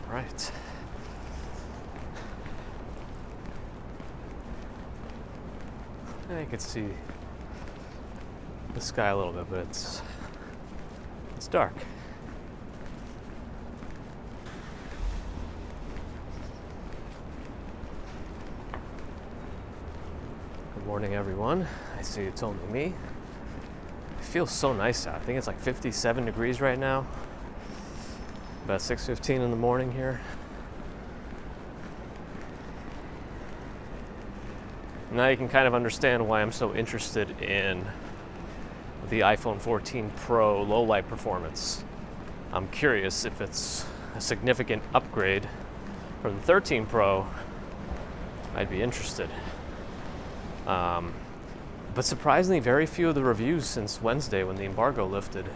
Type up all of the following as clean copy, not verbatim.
All right. You can see the sky a little bit, but it's dark. Good morning, everyone. I see it's only me. It feels so nice out. I think it's like 57 degrees right now. About 6:15 in the morning here. Now you can kind of understand why I'm so interested in the iPhone 14 Pro low light performance. I'm curious if it's a significant upgrade from the 13 Pro. I'd be interested. But surprisingly, very few of the reviews since Wednesday when the embargo lifted.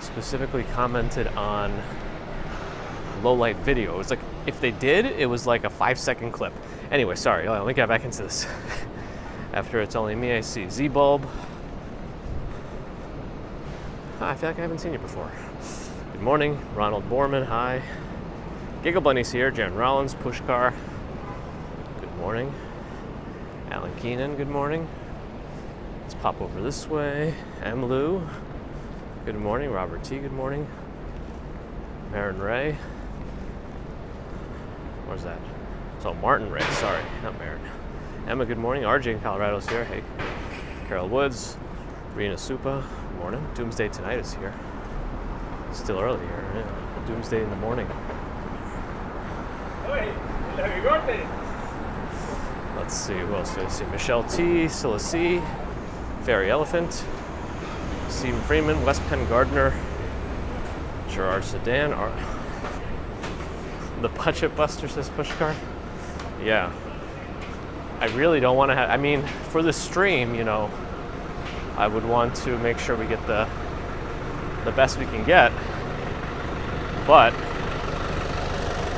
Specifically commented on low light video. It was like, if they did, it was like a 5-second clip. Anyway, sorry, let me get back into this. After it's only me, I see Z-Bulb. I feel like I haven't seen you before. Good morning, Ronald Borman, hi. Giggle Bunny's here, Jaron Rollins, Pushkar. Good morning. Alan Keenan, good morning. Let's pop over this way. M. Lou, good morning. Robert T, good morning. Marin Ray. Where's that? So Martin Ray, sorry, not Marin. Emma, good morning. RJ in Colorado's here. Hey. Carol Woods. Rena Supa, good morning. Doomsday Tonight is here. Still early here. Yeah. Doomsday in the morning. Let's see, who else do I see? Michelle T, Scylla C, Fairy Elephant, Stephen Freeman, West Penn Gardner, Gerard Sedan, the Budget Buster says Pushkar. Yeah. I really don't want to have, I mean, for the stream, you know, I would want to make sure we get the best we can get. But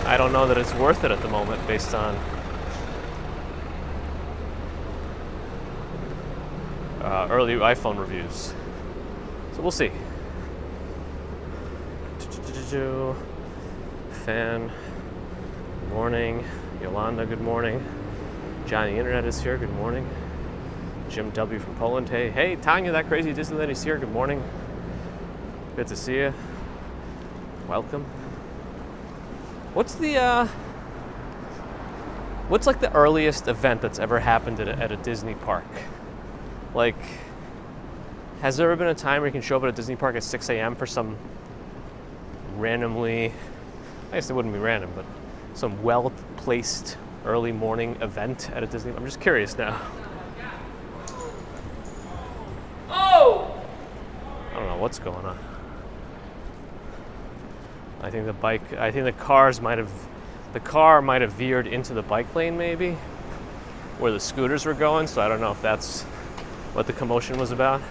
I don't know that it's worth it at the moment based on early iPhone reviews. So we'll see. Fan, good morning. Yolanda, good morning. Johnny Internet is here, good morning. Jim W from Poland, hey, Tanya, that crazy Disney lady's here, good morning. Good to see you. Welcome. What's like the earliest event that's ever happened at a Disney park? Like, has there ever been a time where you can show up at a Disney park at 6 a.m. for some randomly, I guess it wouldn't be random, but some well-placed early morning event at a Disney? I'm just curious now. Oh! I don't know what's going on. I think the car might have veered into the bike lane maybe, where the scooters were going, so I don't know if that's what the commotion was about.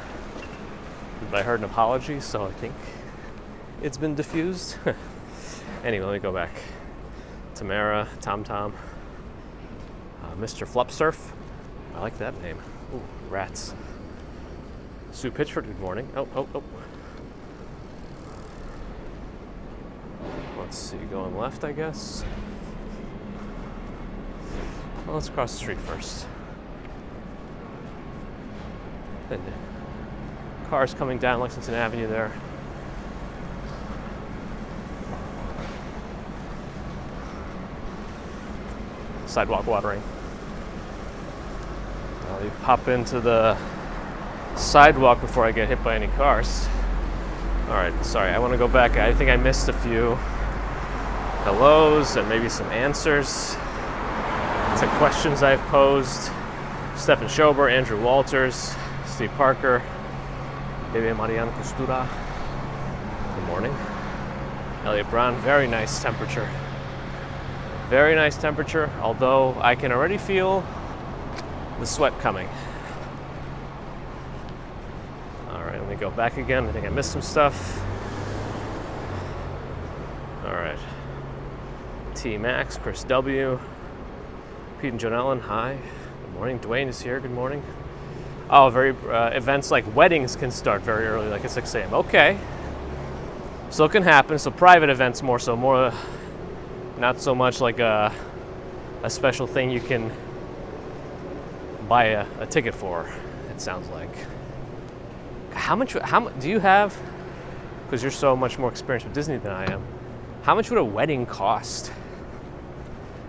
But I heard an apology, so I think it's been diffused. Anyway, let me go back. Tamara, Tom, Mr. Flupsurf. I like that name. Ooh, rats. Sue Pitchford, good morning. Oh. Let's see, going left, I guess. Well, let's cross the street first. And cars coming down Lexington Avenue there. Sidewalk watering. I'll pop into the sidewalk before I get hit by any cars. All right, sorry, I want to go back. I think I missed a few hellos and maybe some answers to questions I've posed. Stephen Schober, Andrew Walters, Steve Parker, Bebe Mariana Costura. Good morning. Elliot Brown, very nice temperature. Very nice temperature, although I can already feel the sweat coming. All right, let me go back again. I think I missed some stuff. All right. T. Max, Chris W. Pete and John Ellen, hi. Good morning. Dwayne is here, good morning. Oh, events like weddings can start very early, like at 6 a.m. Okay, So it can happen. So private events more so, not so much like a special thing you can buy a ticket for. It sounds like. How much do you have? Because you're so much more experienced with Disney than I am. How much would a wedding cost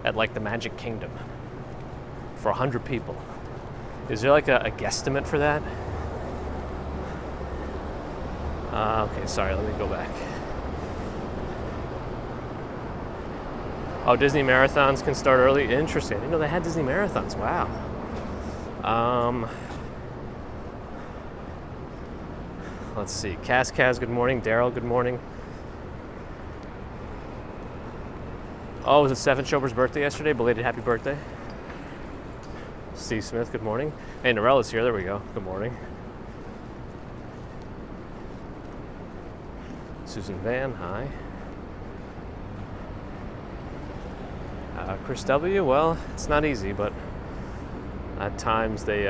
at like the Magic Kingdom for 100 people? Is there like a guesstimate for that? Okay, sorry, let me go back. Oh, Disney marathons can start early. Interesting. I didn't know they had Disney marathons. Wow. Let's see. Kaz, good morning. Daryl, good morning. Oh, was it Stephen Schober's birthday yesterday? Belated happy birthday. Steve Smith, good morning. Hey, Norella's here. There we go. Good morning. Susan Van, hi. Chris W, well, it's not easy, but at times they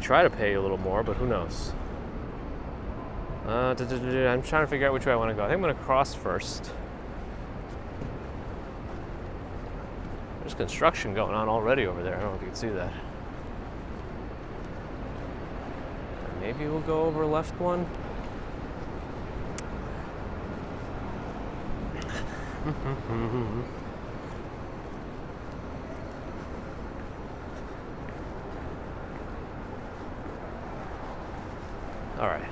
try to pay you a little more, but who knows? I'm trying to figure out which way I want to go. I think I'm going to cross first. There's construction going on already over there. I don't know if you can see that. Maybe we'll go over left one. All right.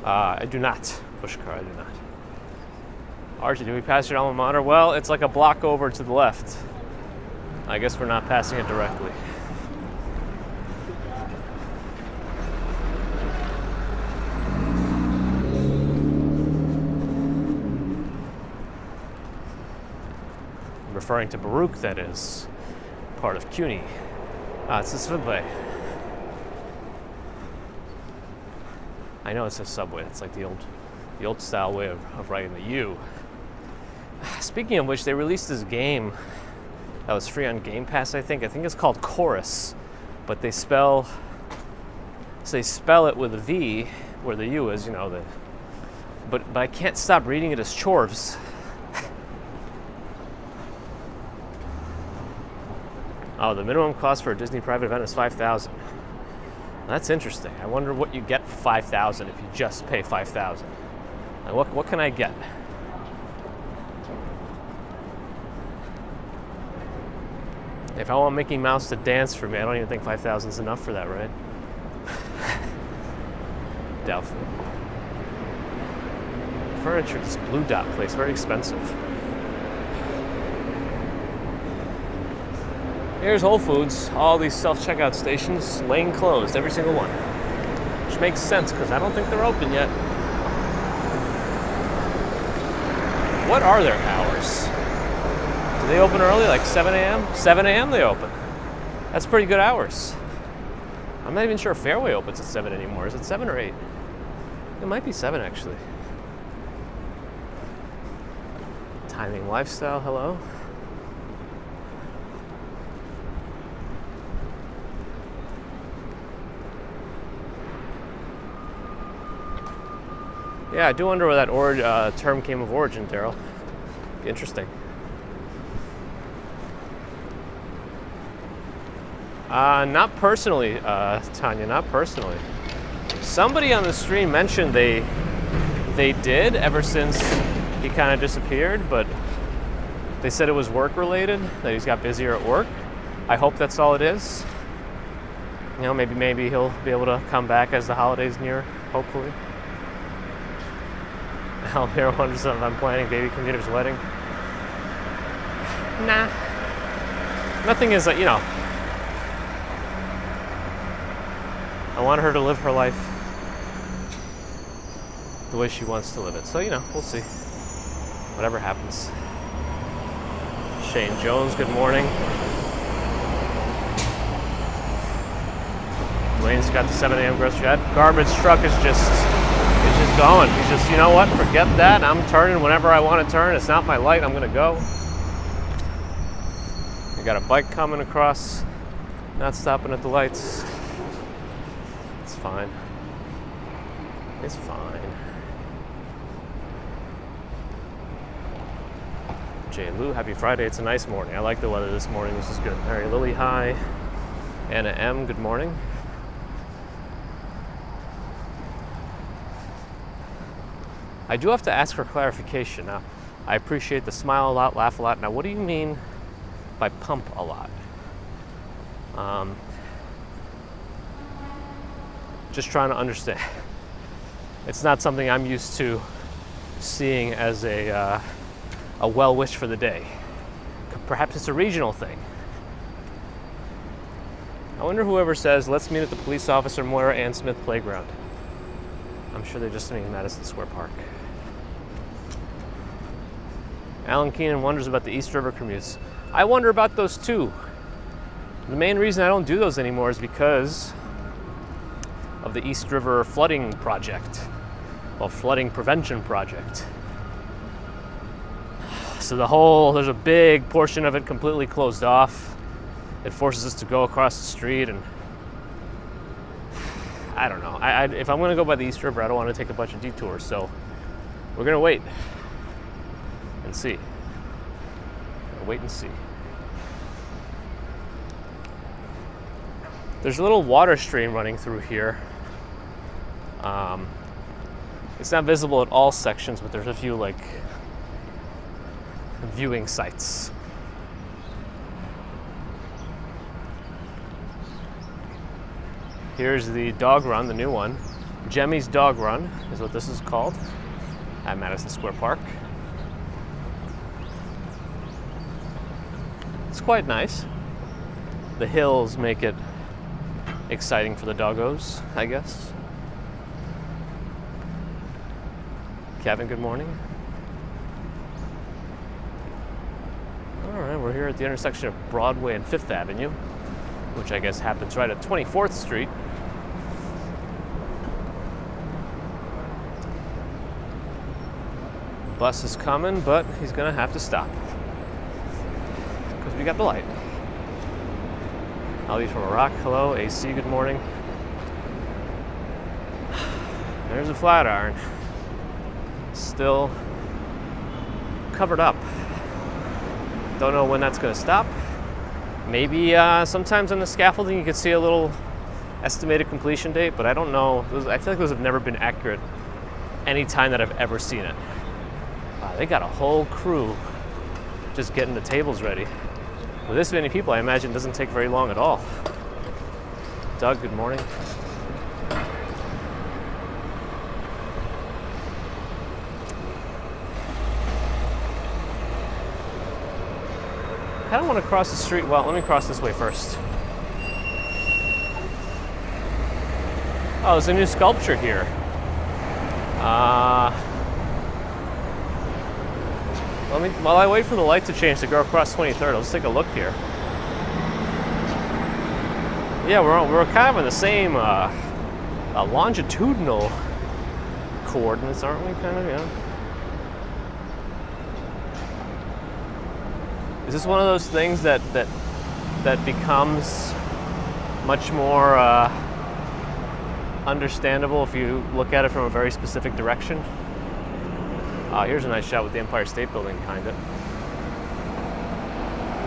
I do not. Pushcar, I do not. Archie, do we pass your alma mater? Well, it's like a block over to the left. I guess we're not passing it directly. I'm referring to Baruch, that is. Part of CUNY. It's the subway. I know it says subway. It's like the old style way of writing the U. Speaking of which, they released this game that was free on Game Pass, I think. I think it's called Chorus, but they spell it with a V where the U is, but I can't stop reading it as chores. Oh, the minimum cost for a Disney private event is $5,000. That's interesting. I wonder what you get for $5,000 if you just pay $5,000. Like what can I get? If I want Mickey Mouse to dance for me, I don't even think $5,000 is enough for that, right? Doubtful. Furniture, this Blue Dot place, very expensive. Here's Whole Foods. All these self-checkout stations, lane closed, every single one. Which makes sense, because I don't think they're open yet. What are their hours? Do they open early, like 7 a.m.? 7 a.m. they open. That's pretty good hours. I'm not even sure Fairway opens at 7 anymore. Is it 7 or 8? It might be 7, actually. Timing Lifestyle, hello. Yeah, I do wonder where that term came of origin, Daryl. Interesting. Not personally, Tanya, not personally. Somebody on the stream mentioned they did ever since he kind of disappeared, but they said it was work related, that he's got busier at work. I hope that's all it is. Maybe he'll be able to come back as the holidays near, hopefully. Almira wonders if I'm planning baby commuter's wedding. Nah. Nothing is, I want her to live her life the way she wants to live it. So, we'll see. Whatever happens. Shane Jones, good morning. Dwayne's got the 7 a.m. grocery. That garbage truck is just going. He's just, you know what? Forget that. I'm turning whenever I want to turn. It's not my light. I'm going to go. I got a bike coming across, not stopping at the lights. It's fine. It's fine. Jay Lou, happy Friday. It's a nice morning. I like the weather this morning. This is good. Mary Lily, hi. Anna M, good morning. I do have to ask for clarification. Now, I appreciate the smile a lot, laugh a lot. Now, what do you mean by pump a lot? Just trying to understand. It's not something I'm used to seeing as a well wish for the day. Perhaps it's a regional thing. I wonder whoever says, let's meet at the police officer Moira Ann Smith playground. I'm sure they just mean Madison Square Park. Alan Keenan wonders about the East River commutes. I wonder about those too. The main reason I don't do those anymore is because of the East River flooding project. Well, flooding prevention project. So there's a big portion of it completely closed off. It forces us to go across the street, and I don't know. If I'm gonna go by the East River, I don't want to take a bunch of detours, so we're gonna wait and see. Wait and see. There's a little water stream running through here. It's not visible at all sections, but there's a few like viewing sites. Here's the dog run, the new one. Jemmy's Dog Run is what this is called at Madison Square Park. It's quite nice. The hills make it exciting for the doggos, I guess. Kevin, good morning. All right, we're here at the intersection of Broadway and 5th Avenue, which I guess happens right at 24th Street. Bus is coming, but he's gonna have to stop because we got the light. Ali from Iraq, hello. AC, good morning. There's a Flatiron. Still covered up. Don't know when that's gonna stop. Maybe sometimes on the scaffolding you can see a little estimated completion date, but I don't know. I feel like those have never been accurate any time that I've ever seen it. They got a whole crew just getting the tables ready. With this many people, I imagine it doesn't take very long at all. Doug, good morning. I kind of want to cross the street. Well, let me cross this way first. Oh, there's a new sculpture here. While I wait for the light to change to go across 23rd, let's take a look here. Yeah, we're kind of in the same longitudinal coordinates, aren't we? Kind of, yeah. Is this one of those things that becomes much more understandable if you look at it from a very specific direction? Here's a nice shot with the Empire State Building behind it.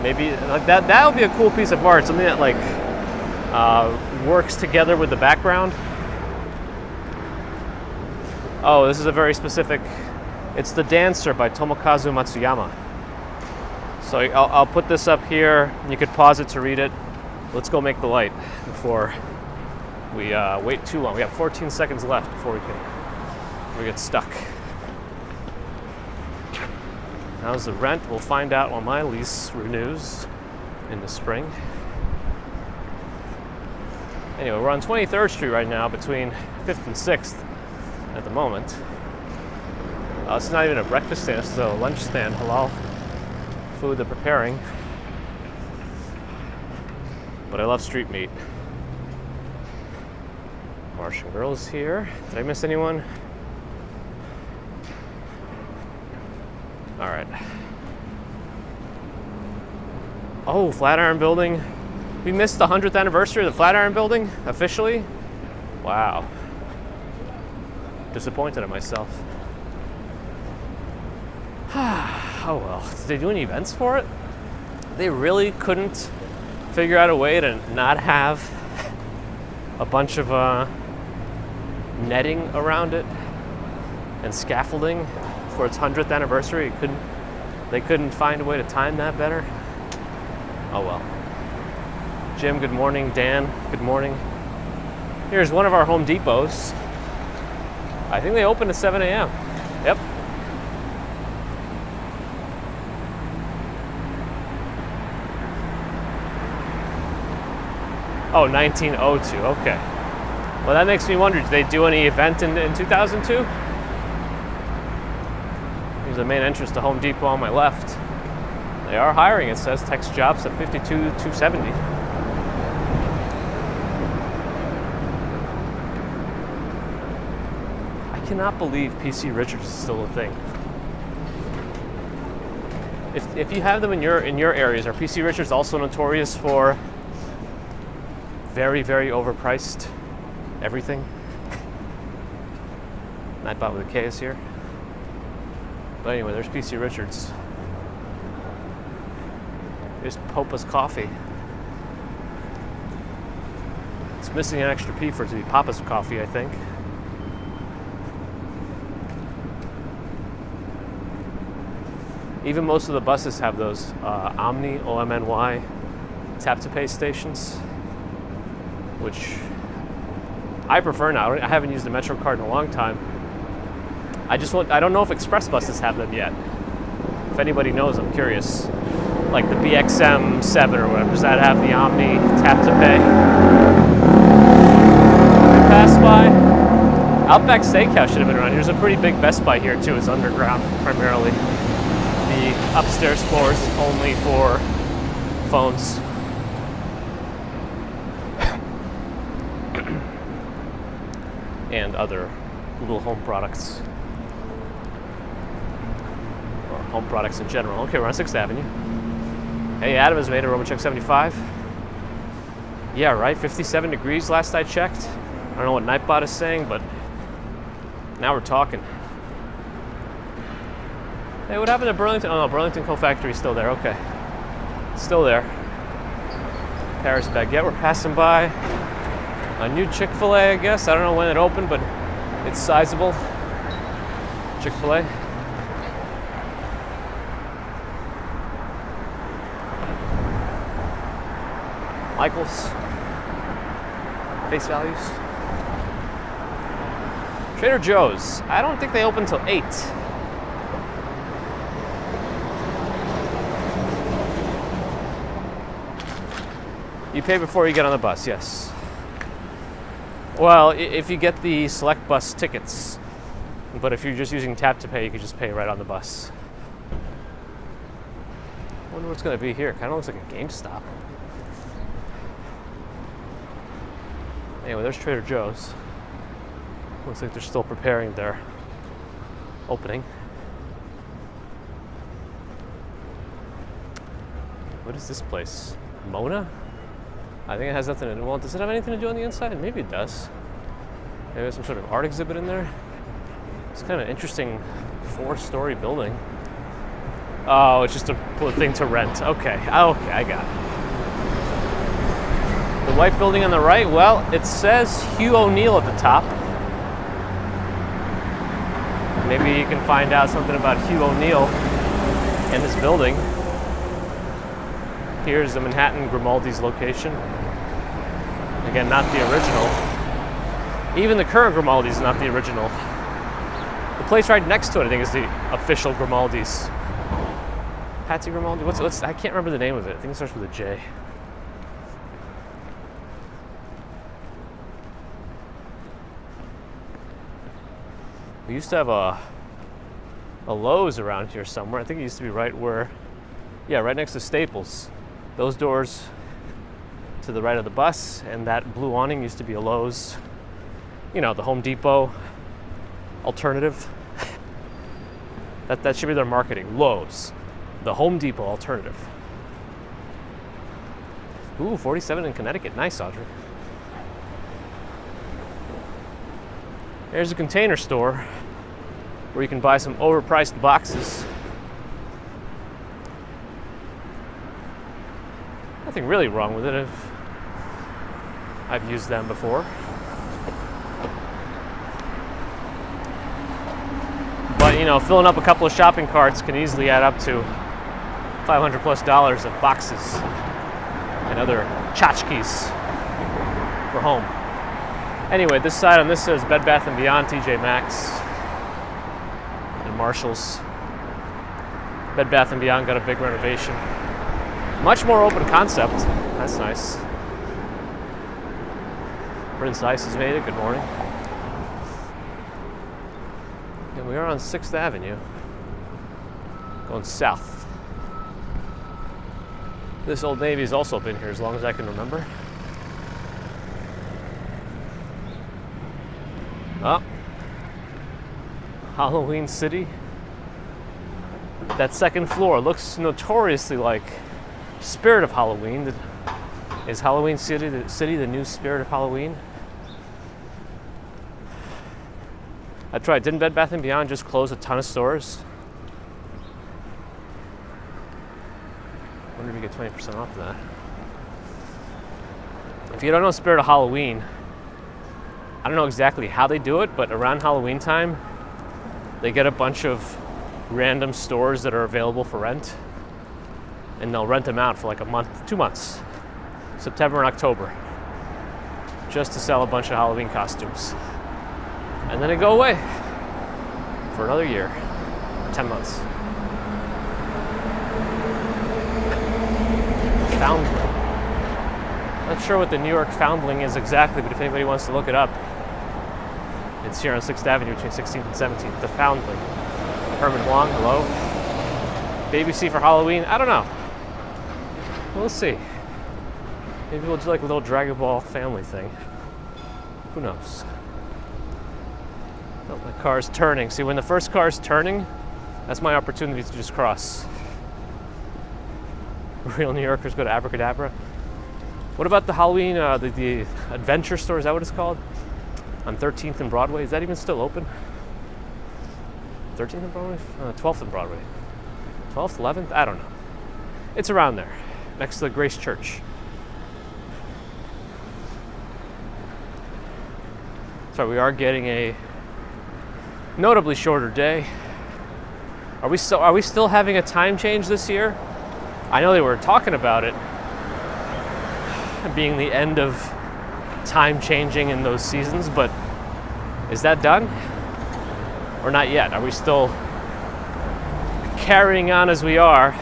Maybe like that would be a cool piece of art, something that like works together with the background. Oh, this is a very specific. It's The Dancer by Tomokazu Matsuyama. So I'll put this up here. You could pause it to read it. Let's go make the light before we wait too long. We have 14 seconds left before we get stuck. How's the rent? We'll find out when my lease renews in the spring. Anyway, we're on 23rd Street right now between 5th and 6th at the moment. It's not even a breakfast stand, it's a lunch stand, halal food they're preparing. But I love street meat. Martian Girls here. Did I miss anyone? All right. Oh, Flatiron Building. We missed the 100th anniversary of the Flatiron Building, officially. Wow. Disappointed in myself. Oh well. Did they do any events for it? They really couldn't figure out a way to not have a bunch of netting around it and scaffolding for its 100th anniversary. They couldn't find a way to time that better. Oh well. Jim, good morning. Dan, good morning. Here's one of our Home Depots. I think they open at 7 a.m. Yep. Oh, 1902, okay. Well, that makes me wonder, did they do any event in 2002? Here's the main entrance to Home Depot on my left. They are hiring, it says, text jobs at 52,270. I cannot believe PC Richards is still a thing. If you have them in your areas, are PC Richards also notorious for very, very overpriced everything? Nightbot with a K is here. But anyway, there's PC Richards. Here's Popa's Coffee. It's missing an extra P for it to be Papa's Coffee, I think. Even most of the buses have those Omni, O-M-N-Y, tap-to-pay stations, which I prefer now. I haven't used the Metro card in a long time. I don't know if express buses have them yet. If anybody knows, I'm curious. Like the BXM7 or whatever, does that have the Omni tap-to-pay? Pass by. Outback Steakhouse should have been around. Here's a pretty big Best Buy here too. It's underground primarily. The upstairs floor is only for phones. And other Google Home products. Or home products in general. Okay, we're on 6th Avenue. Hey, Adam has made a Roman check 75. Yeah, right, 57 degrees last I checked. I don't know what Nightbot is saying, but now we're talking. Hey, what happened to Burlington? Oh no, Burlington Coal Factory is still there, okay. Still there. Paris Baguette, we're passing by a new Chick-fil-A, I guess. I don't know when it opened, but it's sizable. Chick-fil-A. Michael's. Face values. Trader Joe's. I don't think they open till 8. You pay before you get on the bus, yes. Well, if you get the select bus tickets, but if you're just using tap to pay, you can just pay right on the bus. I wonder what's going to be here. Kind of looks like a GameStop. Anyway, there's Trader Joe's. Looks like they're still preparing their opening. What is this place? Mona? I think it has nothing to do. Well, does it have anything to do on the inside? Maybe it does. Maybe there's some sort of art exhibit in there. It's kind of an interesting 4-story building. Oh, it's just a thing to rent. Okay, I got it. The white building on the right, well, it says Hugh O'Neill at the top. Maybe you can find out something about Hugh O'Neill in this building. Here's the Manhattan Grimaldi's location. Again, not the original. Even the current Grimaldi's is not the original. The place right next to it, I think, is the official Grimaldi's. Patsy Grimaldi? What's I can't remember the name of it. I think it starts with a J. We used to have a Lowe's around here somewhere. I think it used to be right where, yeah, right next to Staples. Those doors to the right of the bus, and that blue awning used to be a Lowe's. You know, the Home Depot alternative. That should be their marketing. Lowe's, the Home Depot alternative. Ooh, 47 in Connecticut. Nice, Audrey. There's a Container Store where you can buy some overpriced boxes. Nothing really wrong with it. I've used them before. But, you know, filling up a couple of shopping carts can easily add up to $500+ of boxes and other tchotchkes for home. Anyway, this side on this says Bed Bath & Beyond, TJ Maxx, and Marshall's. Bed Bath & Beyond got a big renovation. Much more open concept. That's nice. Prince Ice has made it. Good morning. And we are on 6th Avenue, going south. This Old Navy's also been here as long as I can remember. Oh, Halloween City. That second floor looks notoriously like Spirit of Halloween. Is Halloween City the new Spirit of Halloween? I tried. Didn't Bed Bath & Beyond just close a ton of stores? I wonder if you get 20% off of that. If you don't know Spirit of Halloween, I don't know exactly how they do it, but around Halloween time, they get a bunch of random stores that are available for rent, and they'll rent them out for like a month, 2 months, September and October, just to sell a bunch of Halloween costumes. And then they go away for another year, 10 months. Foundling. Not sure what the New York Foundling is exactly, but if anybody wants to look it up, it's here on 6th Avenue between 16th and 17th. The Foundling. Herman Huang, hello. Baby C for Halloween? I don't know. We'll see. Maybe we'll do like a little Dragon Ball family thing. Who knows? Oh, my car's turning. See, when the first car's turning, that's my opportunity to just cross. Real New Yorkers go to Abracadabra. What about the Halloween, the adventure store? Is that what it's called? On 13th and Broadway. Is that even still open? 13th and Broadway? 12th and Broadway. 12th, 11th? I don't know. It's around there, next to the Grace Church. So we are getting a notably shorter day. Are we still having a time change this year? I know they were talking about it being the end of time changing in those seasons, but is that done? Or not yet? Are we still carrying on as we are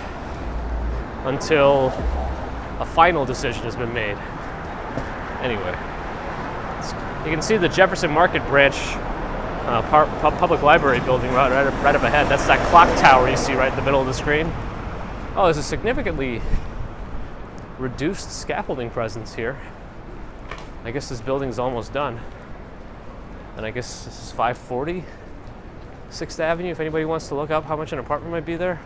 until a final decision has been made? Anyway, you can see the Jefferson Market Branch public library building right up ahead. That's that clock tower you see right in the middle of the screen. Oh, there's a significantly reduced scaffolding presence here. I guess this building's almost done. And I guess this is 540 6th Avenue, if anybody wants to look up how much an apartment might be there.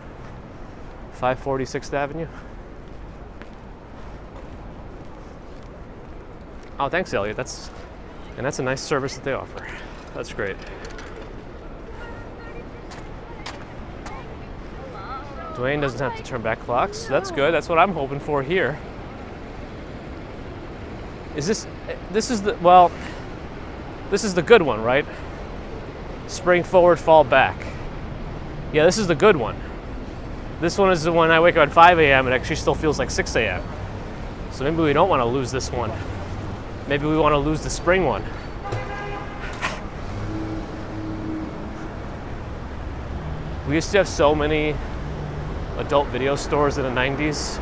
540 6th Avenue. Oh, thanks, Elliot. That's a nice service that they offer. That's great. Dwayne doesn't have to turn back clocks. That's good. That's what I'm hoping for here. This is the good one, right? Spring forward, fall back. Yeah, this is the good one. This one is the one I wake up at 5 a.m. It actually still feels like 6 a.m. So maybe we don't want to lose this one. Maybe we want to lose the spring one. We used to have so many adult video stores in the 90s.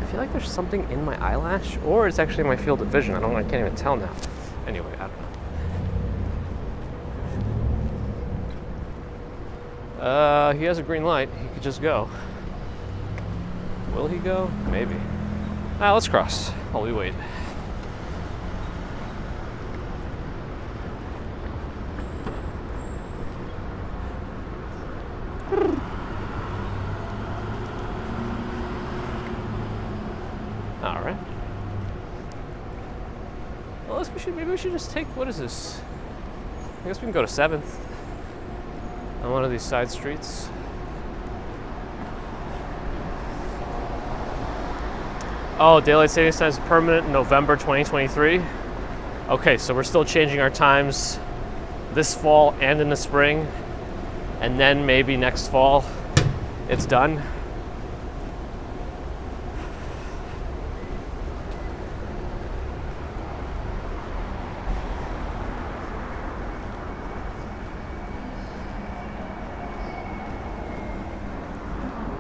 I feel like there's something in my eyelash, or it's actually my field of vision. I can't even tell now. Anyway, I don't know. He has a green light. He could just go. Will he go? Maybe. Let's cross while we wait. Well, maybe we should just take, what is this? I guess we can go to 7th on one of these side streets. Oh, daylight savings time is permanent in November 2023. Okay, so we're still changing our times this fall and in the spring, and then maybe next fall it's done.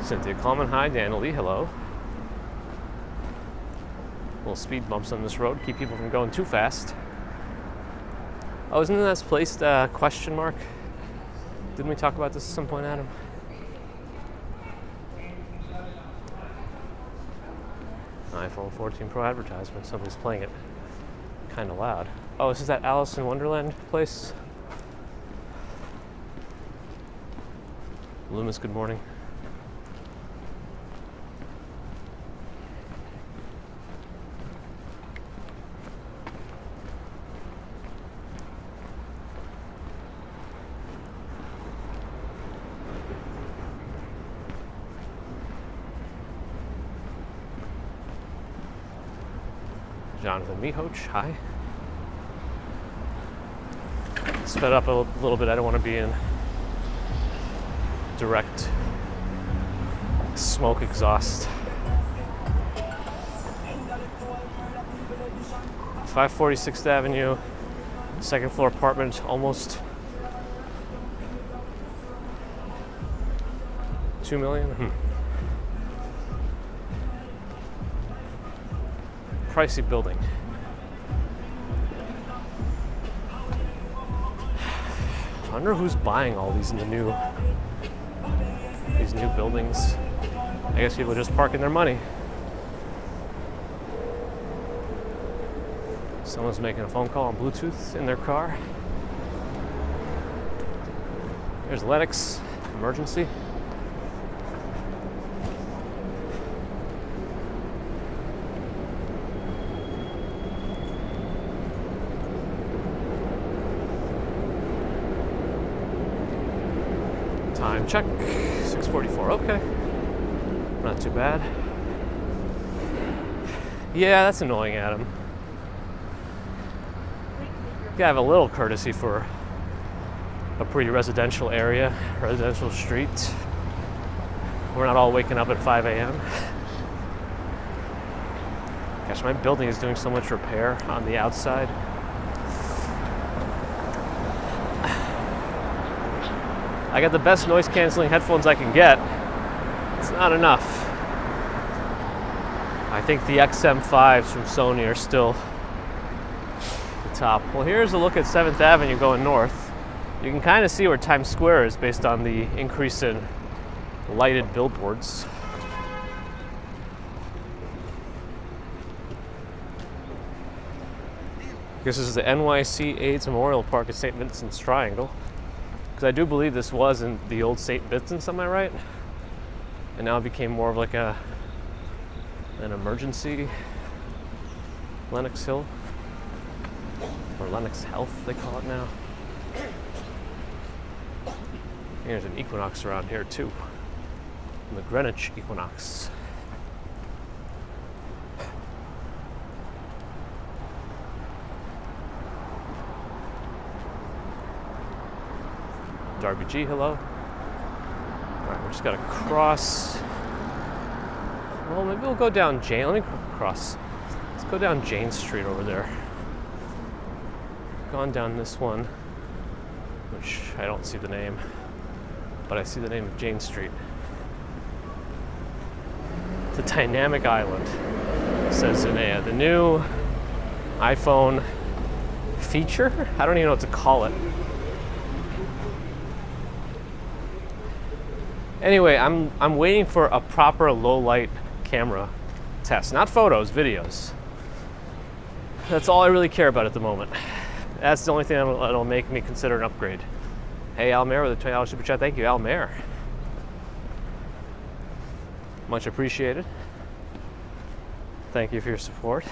Cynthia Coleman, hi. Daniel Lee, hello. Little speed bumps on this road, keep people from going too fast. Oh, isn't this placed question mark? Didn't we talk about this at some point, Adam? iPhone 14 Pro advertisement. Somebody's playing it kind of loud. Oh, this is that Alice in Wonderland place? Loomis, good morning. Jonathan Mihoch, hi. Sped up a little bit. I don't want to be in direct smoke exhaust. 546th Avenue, second floor apartment, almost 2 million. Pricey building. I wonder who's buying all these new buildings. I guess people are just parking their money. Someone's making a phone call on Bluetooth in their car. There's Lennox, emergency. Time check, 6:44, okay. Not too bad. Yeah, that's annoying, Adam. You gotta have a little courtesy for a pretty residential area, residential street. We're not all waking up at 5 a.m. Gosh, my building is doing so much repair on the outside. I got the best noise canceling headphones I can get. It's not enough. I think the XM5s from Sony are still the top. Well, here's a look at 7th Avenue going north. You can kind of see where Times Square is based on the increase in lighted billboards. This is the NYC AIDS Memorial Park at St. Vincent's Triangle. Because I do believe this was in the old St. Vincent's, am I right? And now it became more of like an emergency Lenox Hill. Or Lenox Health, they call it now. There's an equinox around here too. And the Greenwich equinox. Darby G, hello. Alright, we're just gonna cross. Well, maybe we'll go down Jane. Let me cross. Let's go down Jane Street over there. Gone down this one, which I don't see the name, but I see the name of Jane Street. It's a dynamic island, it says in the new iPhone feature. I don't even know what to call it. Anyway, I'm waiting for a proper low light camera test, not photos, videos. That's all I really care about at the moment. That's the only thing that'll make me consider an upgrade. Hey, Al Mayer with a $20 super chat. Thank you, Al Mayer. Much appreciated. Thank you for your support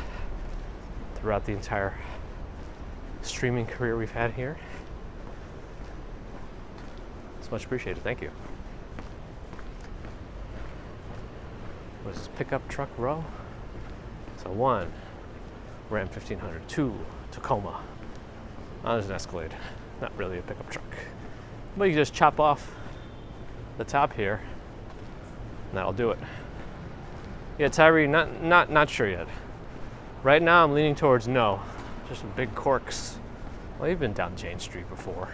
throughout the entire streaming career we've had here. It's much appreciated. Thank you. What is this? Pickup truck row? So 1, Ram 1500. 2, Tacoma. Oh, there's an Escalade. Not really a pickup truck. But you just chop off the top here, and that'll do it. Yeah, Tyree, not sure yet. Right now I'm leaning towards no. Just some big corks. Well, you've been down Jane Street before.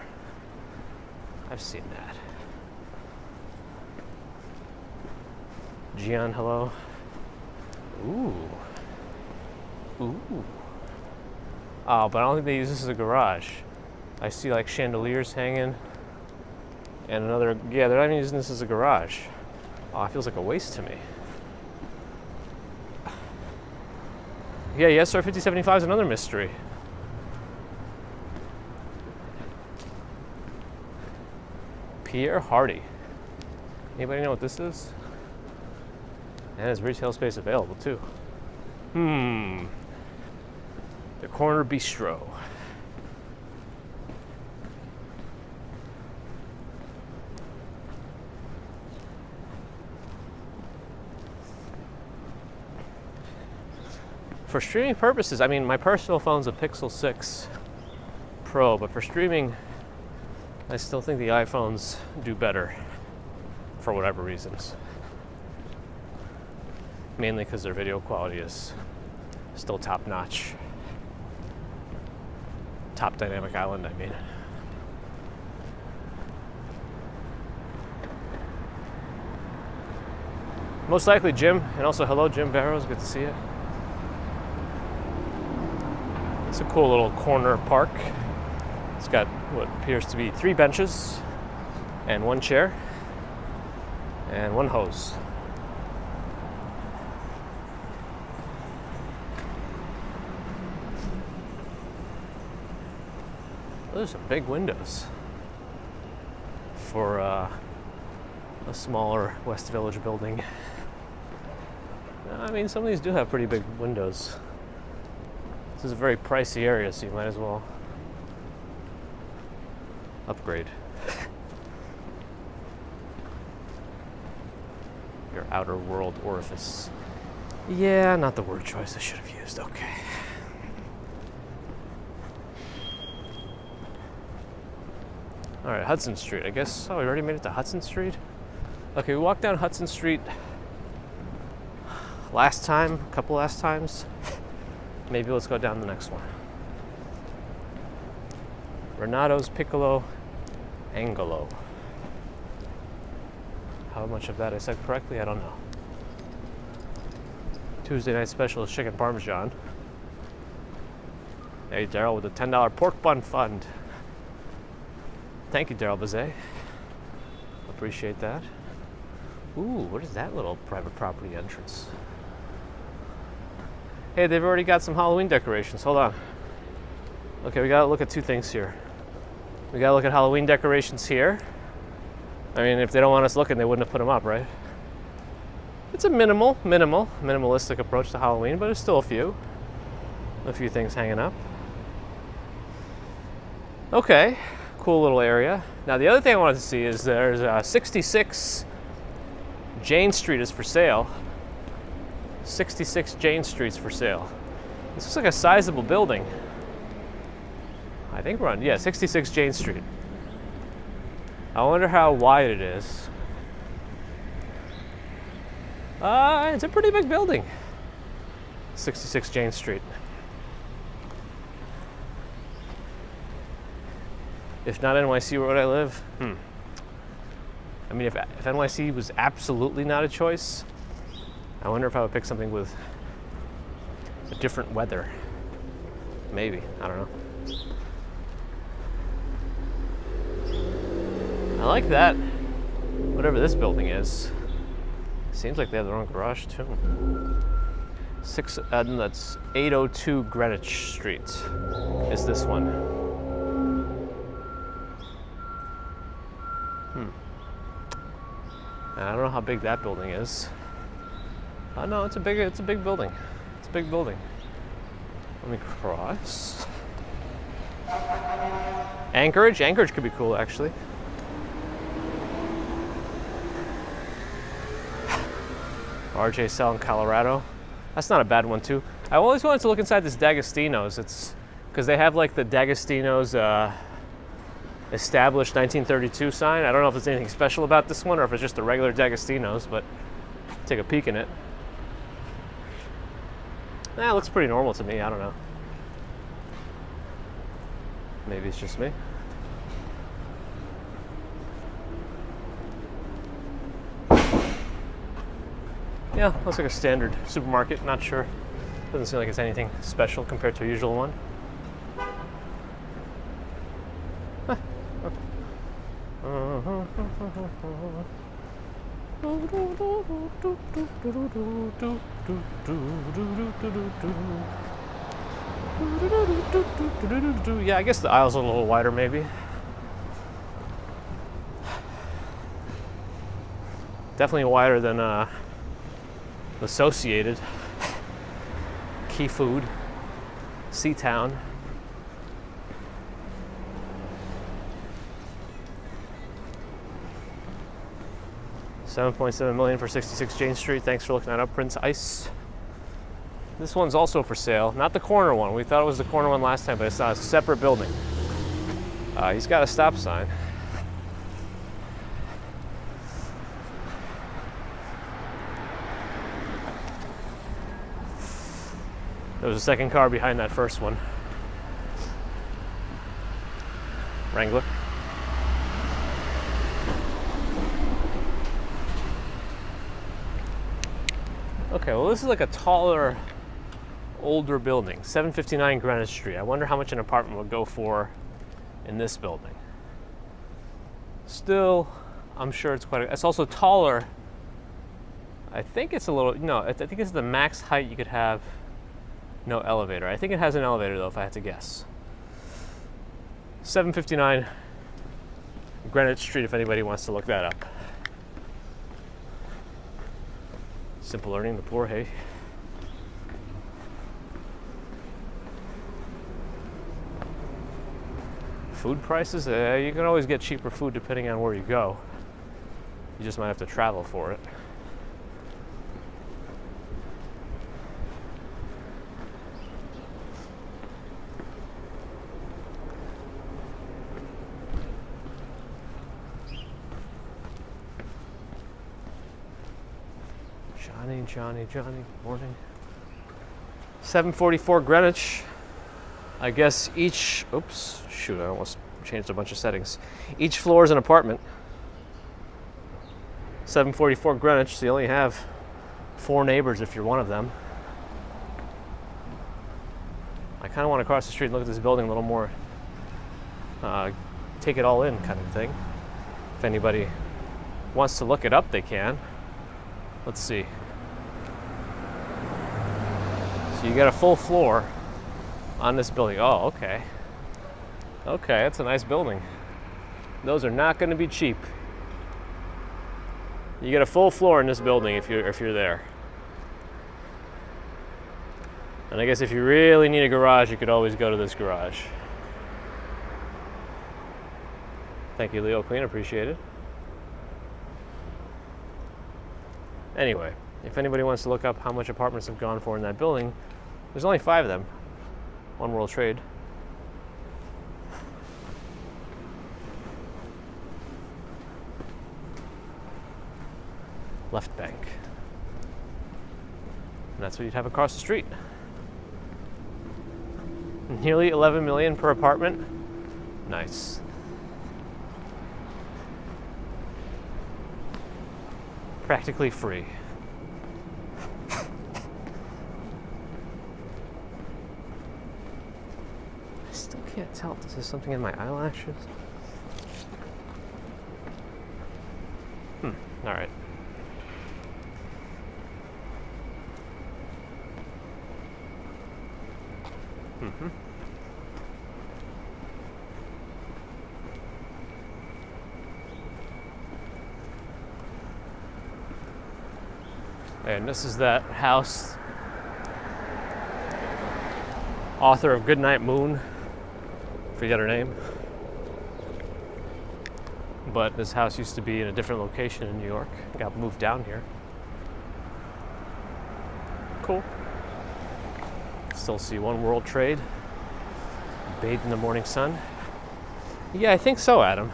I've seen that. Gian, hello. Ooh. Ooh. Oh, but I don't think they use this as a garage. I see like chandeliers hanging. And another, yeah, they're not even using this as a garage. Oh, it feels like a waste to me. Yeah, yes, sir, 5075 is another mystery. Pierre Hardy. Anybody know what this is? And there's retail space available too. The Corner Bistro. For streaming purposes, I mean, my personal phone's a Pixel 6 Pro, but for streaming, I still think the iPhones do better for whatever reasons. Mainly because their video quality is still top notch. Top dynamic island, I mean. Most likely Jim, and also hello Jim Barrows, good to see you. It's a cool little corner park. It's got what appears to be 3 benches and 1 chair and 1 hose. Those are some big windows for a smaller West Village building. I mean, some of these do have pretty big windows. This is a very pricey area, so you might as well upgrade. Your outer world orifice. Yeah, not the word choice I should have used. Okay. All right, Hudson Street. I guess, oh, we already made it to Hudson Street? Okay, we walked down Hudson Street last time, a couple last times. Maybe let's go down the next one. Renato's Piccolo Angolo. How much of that I said correctly, I don't know. Tuesday night special is chicken parmesan. Hey, Daryl with the $10 pork bun fund. Thank you, Daryl Bazet. Appreciate that. Ooh, what is that little private property entrance? Hey, they've already got some Halloween decorations. Hold on. Okay, we gotta look at 2 things here. We gotta look at Halloween decorations here. I mean, if they don't want us looking, they wouldn't have put them up, right? It's a minimalistic approach to Halloween, but there's still a few things hanging up. Okay, cool little area. Now, the other thing I wanted to see is there's 66 Jane Street is for sale. 66 Jane Street's for sale. This looks like a sizable building. I think we're on, yeah, 66 Jane Street. I wonder how wide it is. It's a pretty big building. 66 Jane Street. If not NYC, where would I live? I mean, if NYC was absolutely not a choice, I wonder if I would pick something with a different weather. Maybe, I don't know. I like that. Whatever this building is. Seems like they have their own garage too. That's 802 Greenwich Street is this one. I don't know how big that building is. Oh no, it's a big building. It's a big building. Let me cross. Anchorage? Anchorage could be cool, actually. RJ Cell in Colorado. That's not a bad one, too. I always wanted to look inside this D'Agostino's. It's because they have like the D'Agostino's established 1932 sign. I don't know if there's anything special about this one or if it's just a regular D'Agostino's, but take a peek in it. It looks pretty normal to me. I don't know. Maybe it's just me. Yeah, looks like a standard supermarket. Not sure. Doesn't seem like it's anything special compared to a usual one. Yeah, I guess the aisles are a little wider, maybe. Definitely wider than Associated, Key Food, Seatown. $7.7 million for 66 Jane Street. Thanks for looking that up, Prince Ice. This one's also for sale. Not the corner one. We thought it was the corner one last time, but it's not. It's a separate building. He's got a stop sign. There was a second car behind that first one. Wrangler. Okay, well this is like a taller, older building. 759 Greenwich Street. I wonder how much an apartment would go for in this building. Still, I'm sure it's it's also taller. I think it's a little, no, I think it's the max height you could have. No elevator. I think it has an elevator though, if I had to guess. 759 Greenwich Street, if anybody wants to look that up. Simple learning, the poor, hey. Food prices? You can always get cheaper food depending on where you go. You just might have to travel for it. Johnny, good morning. 744 Greenwich. I guess each, oops, shoot, I almost changed a bunch of settings. Each floor is an apartment. 744 Greenwich, so you only have 4 neighbors if you're one of them. I kind of want to cross the street and look at this building a little more, take it all in kind of thing. If anybody wants to look it up, they can. Let's see. So you get a full floor on this building. Oh, okay. Okay, that's a nice building. Those are not going to be cheap. You get a full floor in this building if you're there. And I guess if you really need a garage, you could always go to this garage. Thank you, Leo Queen. Appreciate it. Anyway, if anybody wants to look up how much apartments have gone for in that building, there's only 5 of them. One World Trade. Left bank. And that's what you'd have across the street. Nearly 11 million per apartment. Nice. Practically free. I still can't tell if this is something in my eyelashes. All right. And this is that house. Author of Goodnight Moon forget her name. But this house used to be in a different location in New York. Got moved down here. Cool. Still see One World Trade. Bathed in the morning sun. Yeah, I think so, Adam.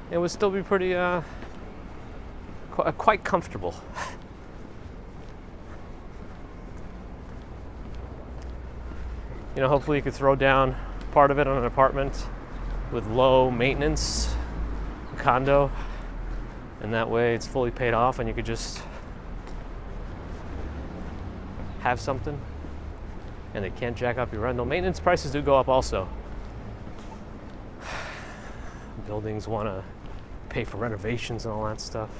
It would still be pretty, quite comfortable. You know, hopefully you could throw down part of it on an apartment with low maintenance, condo, and that way it's fully paid off and you could just have something and they can't jack up your rental. Maintenance prices do go up also. Buildings want to pay for renovations and all that stuff.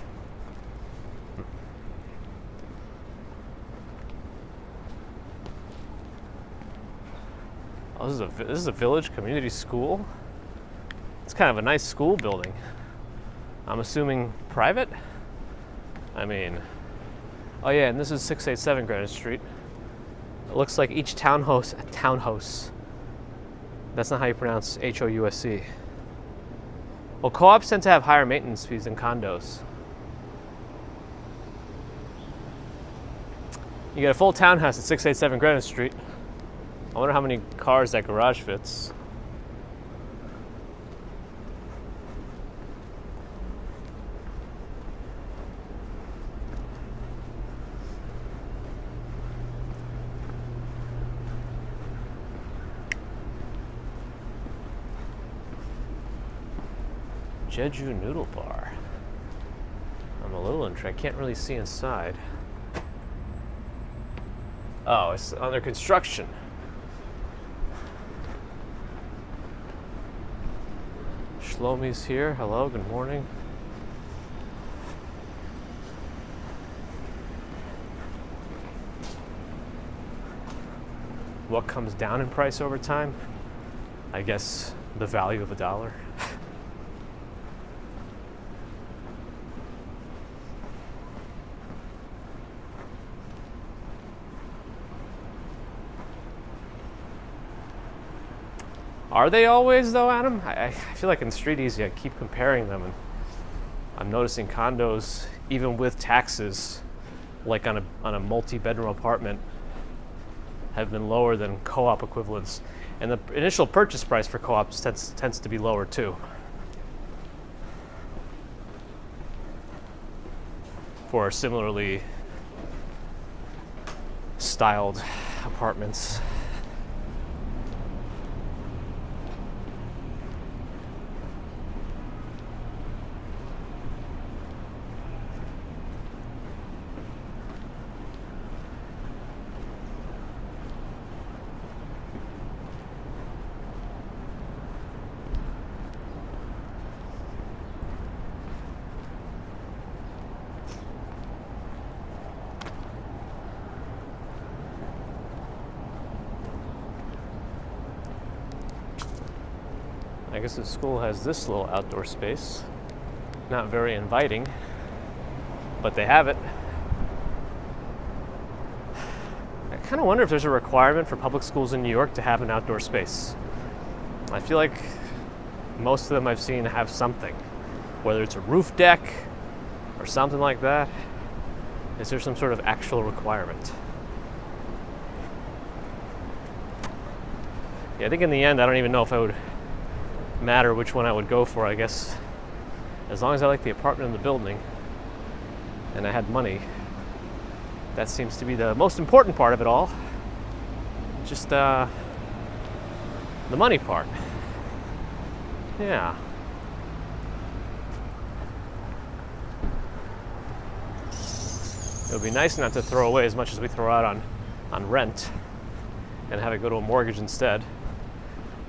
Oh, this is a village community school. It's kind of a nice school building. I'm assuming private? I mean, oh yeah, and this is 687 Greenwich Street. It looks like each townhouse, that's not how you pronounce Housc. Well, co-ops tend to have higher maintenance fees than condos. You get a full townhouse at 687 Greenwich Street. I wonder how many cars that garage fits. Jeju Noodle Bar. I'm a little intrigued. I can't really see inside. Oh, it's under construction. Shlomi's here. Hello, good morning. What comes down in price over time? I guess the value of a dollar. Are they always though, Adam? I feel like in Street Easy I keep comparing them and I'm noticing condos, even with taxes, like on a multi-bedroom apartment, have been lower than co-op equivalents. And the initial purchase price for co-ops tends to be lower too. For similarly styled apartments. I guess the school has this little outdoor space. Not very inviting, but they have it. I kind of wonder if there's a requirement for public schools in New York to have an outdoor space. I feel like most of them I've seen have something, whether it's a roof deck or something like that. Is there some sort of actual requirement? Yeah, I think in the end, I don't even know if I would matter which one I would go for. I guess as long as I like the apartment in the building and I had money, that seems to be the most important part of it all. Just the money part. Yeah. It would be nice not to throw away as much as we throw out on rent and have it go to a mortgage instead.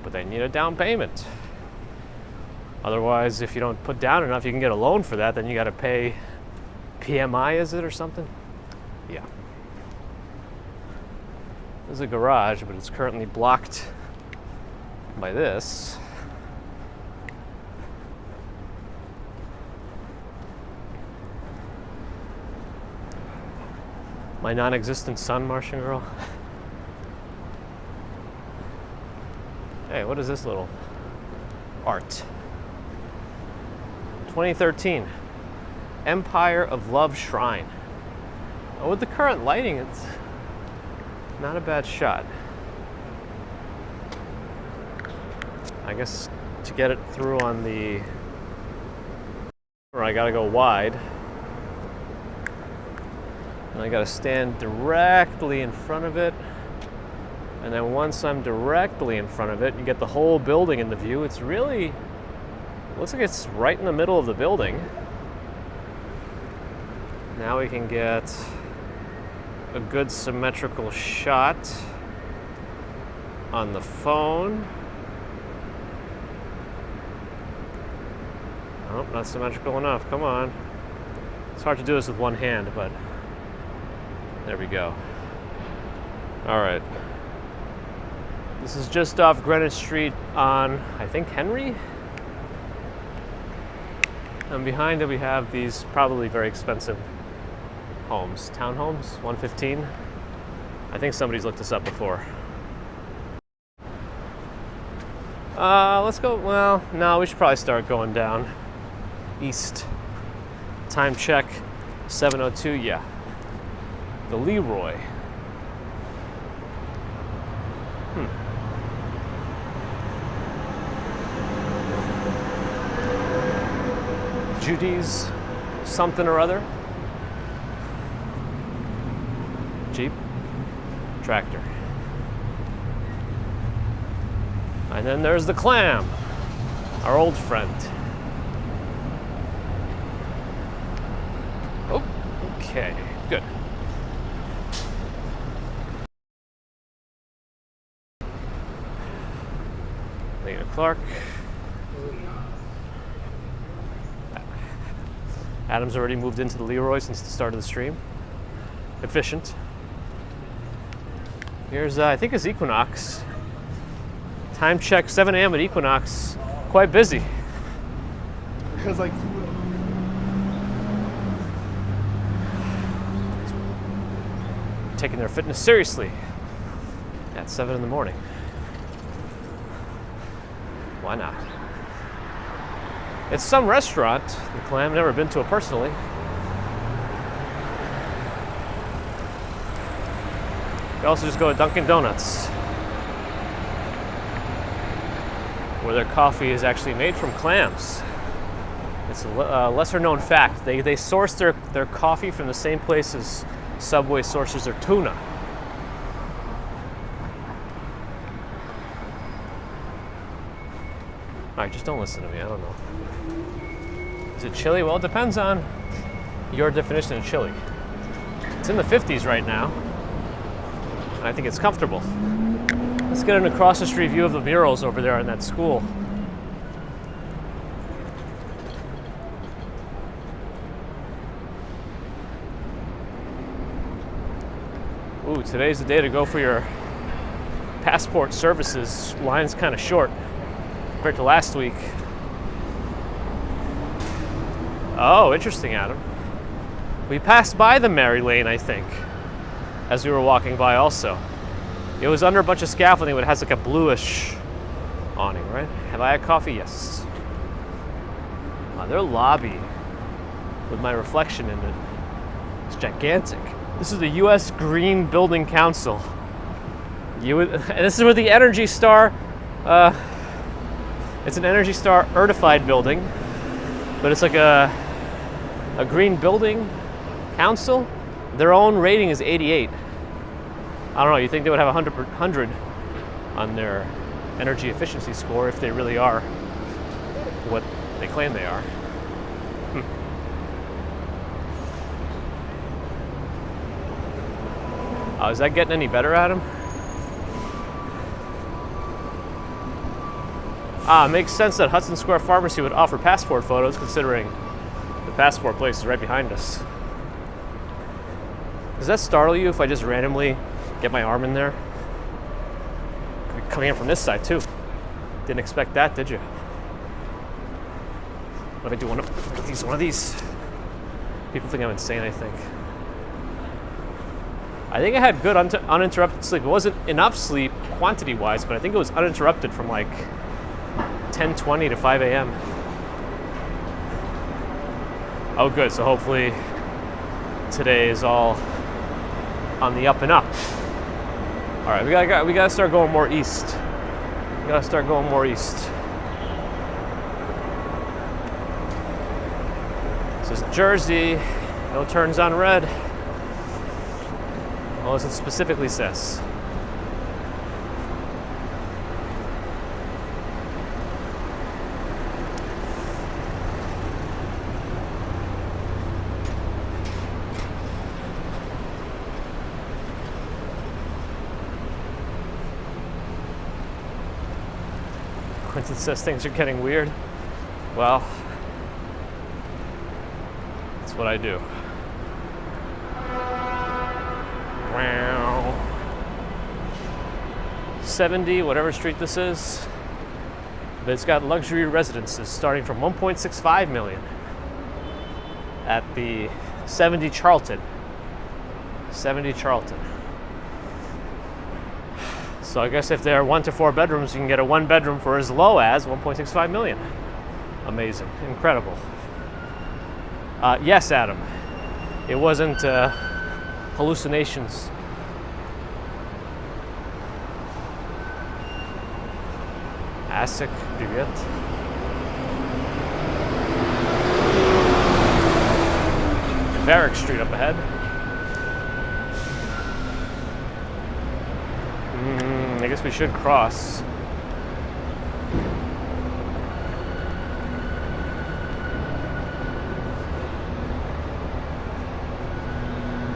But they need a down payment. Otherwise, if you don't put down enough, you can get a loan for that, then you got to pay PMI, is it, or something? Yeah. There's a garage, but it's currently blocked by this. My non-existent son, Martian girl. Hey, what is this little art? 2013, Empire of Love Shrine. Oh, with the current lighting, it's not a bad shot. I guess to get it through on the, or I gotta go wide. And I gotta stand directly in front of it. And then once I'm directly in front of it, you get the whole building in the view. It's really, looks like it's right in the middle of the building. Now we can get a good symmetrical shot on the phone. Oh, not symmetrical enough. Come on. It's hard to do this with one hand, but there we go. All right. This is just off Greenwich Street on, I think, Henry. And behind it we have these probably very expensive homes. Townhomes, 115. I think somebody's looked this up before. Let's go, well, no, we should probably start going down east. Time check, 7:02, yeah. The Leroy. Judy's something or other. Jeep, tractor. And then there's the Clam, our old friend. Oh, okay, good. Lena Clark. Adam's already moved into the Leroy since the start of the stream. Efficient. Here's, I think it's Equinox. Time check, 7 a.m. at Equinox. Quite busy. Because like taking their fitness seriously at 7 in the morning. Why not? It's some restaurant, the Clam, never been to it personally. You also just go to Dunkin' Donuts, where their coffee is actually made from clams. It's a lesser known fact. They source their coffee from the same place as Subway sources their tuna. All right, just don't listen to me, I don't know. Is it chilly? Well, it depends on your definition of chilly. It's in the 50s right now, and I think it's comfortable. Let's get an across the street view of the murals over there in that school. Ooh, today's the day to go for your passport services. Line's kind of short compared to last week. Oh, interesting, Adam. We passed by the Mary Lane, I think, as we were walking by also. It was under a bunch of scaffolding, but it has like a bluish awning, right? Have I had coffee? Yes. Their lobby with my reflection in it is gigantic. This is the U.S. Green Building Council. And this is where the Energy Star, it's an Energy Star certified building, but it's like a green building council. Their own rating is 88. I don't know, you think they would have 100 on their energy efficiency score if they really are what they claim they are. Is that getting any better, Adam? Makes sense that Hudson Square Pharmacy would offer passport photos, considering the passport place is right behind us. Does that startle you if I just randomly get my arm in there? Coming in from this side too. Didn't expect that, did you? What if I do one of these? People think I'm insane, I think. I think I had good uninterrupted sleep. It wasn't enough sleep quantity-wise, but I think it was uninterrupted from like 10:20 to 5 a.m. Oh, good. So hopefully today is all on the up and up. All right, we gotta start going more east. We gotta start going more east. This is Jersey. No turns on red. Well, as it specifically says. Quentin says things are getting weird. Well, that's what I do. Wow. 70, whatever street this is. But it's got luxury residences starting from 1.65 million at the 70 Charlton. 70 Charlton. So I guess if there are 1 to 4 bedrooms, you can get a 1 bedroom for as low as 1.65 million. Amazing, incredible. Yes, Adam. It wasn't hallucinations. Asik, привет. Varick Street up ahead. I guess we should cross.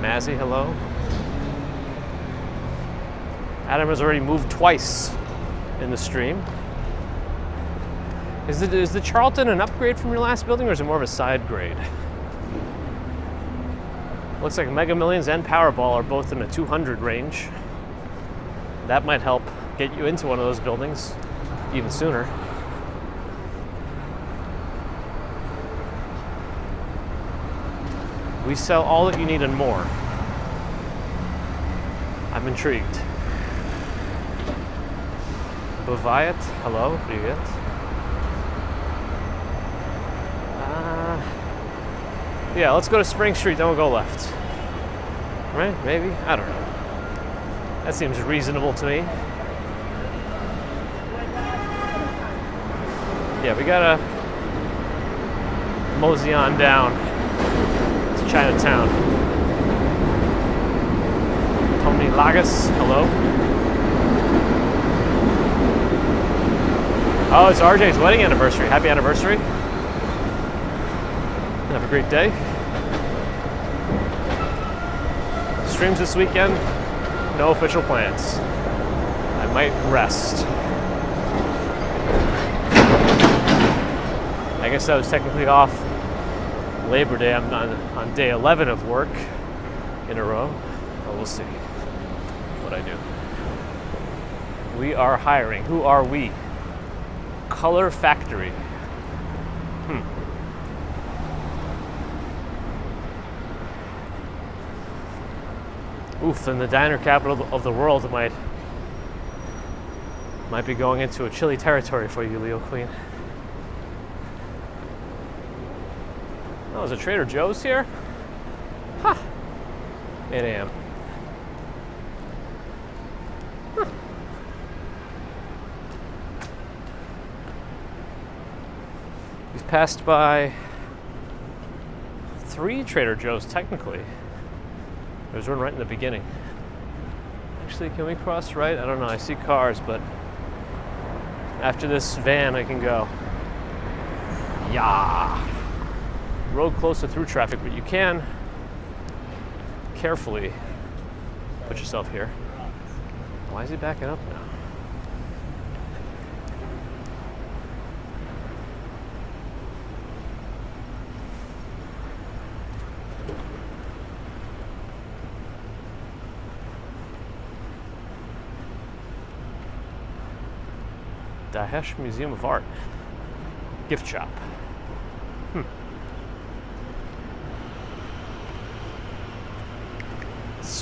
Mazzy, hello. Adam has already moved twice in the stream. Is the Charlton an upgrade from your last building, or is it more of a side grade? Looks like Mega Millions and Powerball are both in the 200 range. That might help get you into one of those buildings even sooner. We sell all that you need and more. I'm intrigued. Bavayat, hello, привет. Yeah, let's go to Spring Street, then we'll go left. Right? Maybe? I don't know. That seems reasonable to me. Yeah, we gotta mosey on down to Chinatown. Tony Lagas, hello. Oh, it's RJ's wedding anniversary. Happy anniversary. Have a great day. Streams this weekend. No official plans. I might rest. I guess I was technically off Labor Day. I'm on day 11 of work in a row. Well, we'll see what I do. We are hiring. Who are we? Color Factory. Oof, and the diner capital of the world might be going into a chilly territory for you, Leo Queen. Oh, is it Trader Joe's here? Huh. 8 a.m. Huh. We've passed by 3 Trader Joe's, technically. There's one right in the beginning. Actually, can we cross right? I don't know. I see cars, but after this van, I can go. Yeah. Road close to through traffic, but you can carefully put yourself here. Why is he backing up now? Dahesh Museum of Art. Gift shop.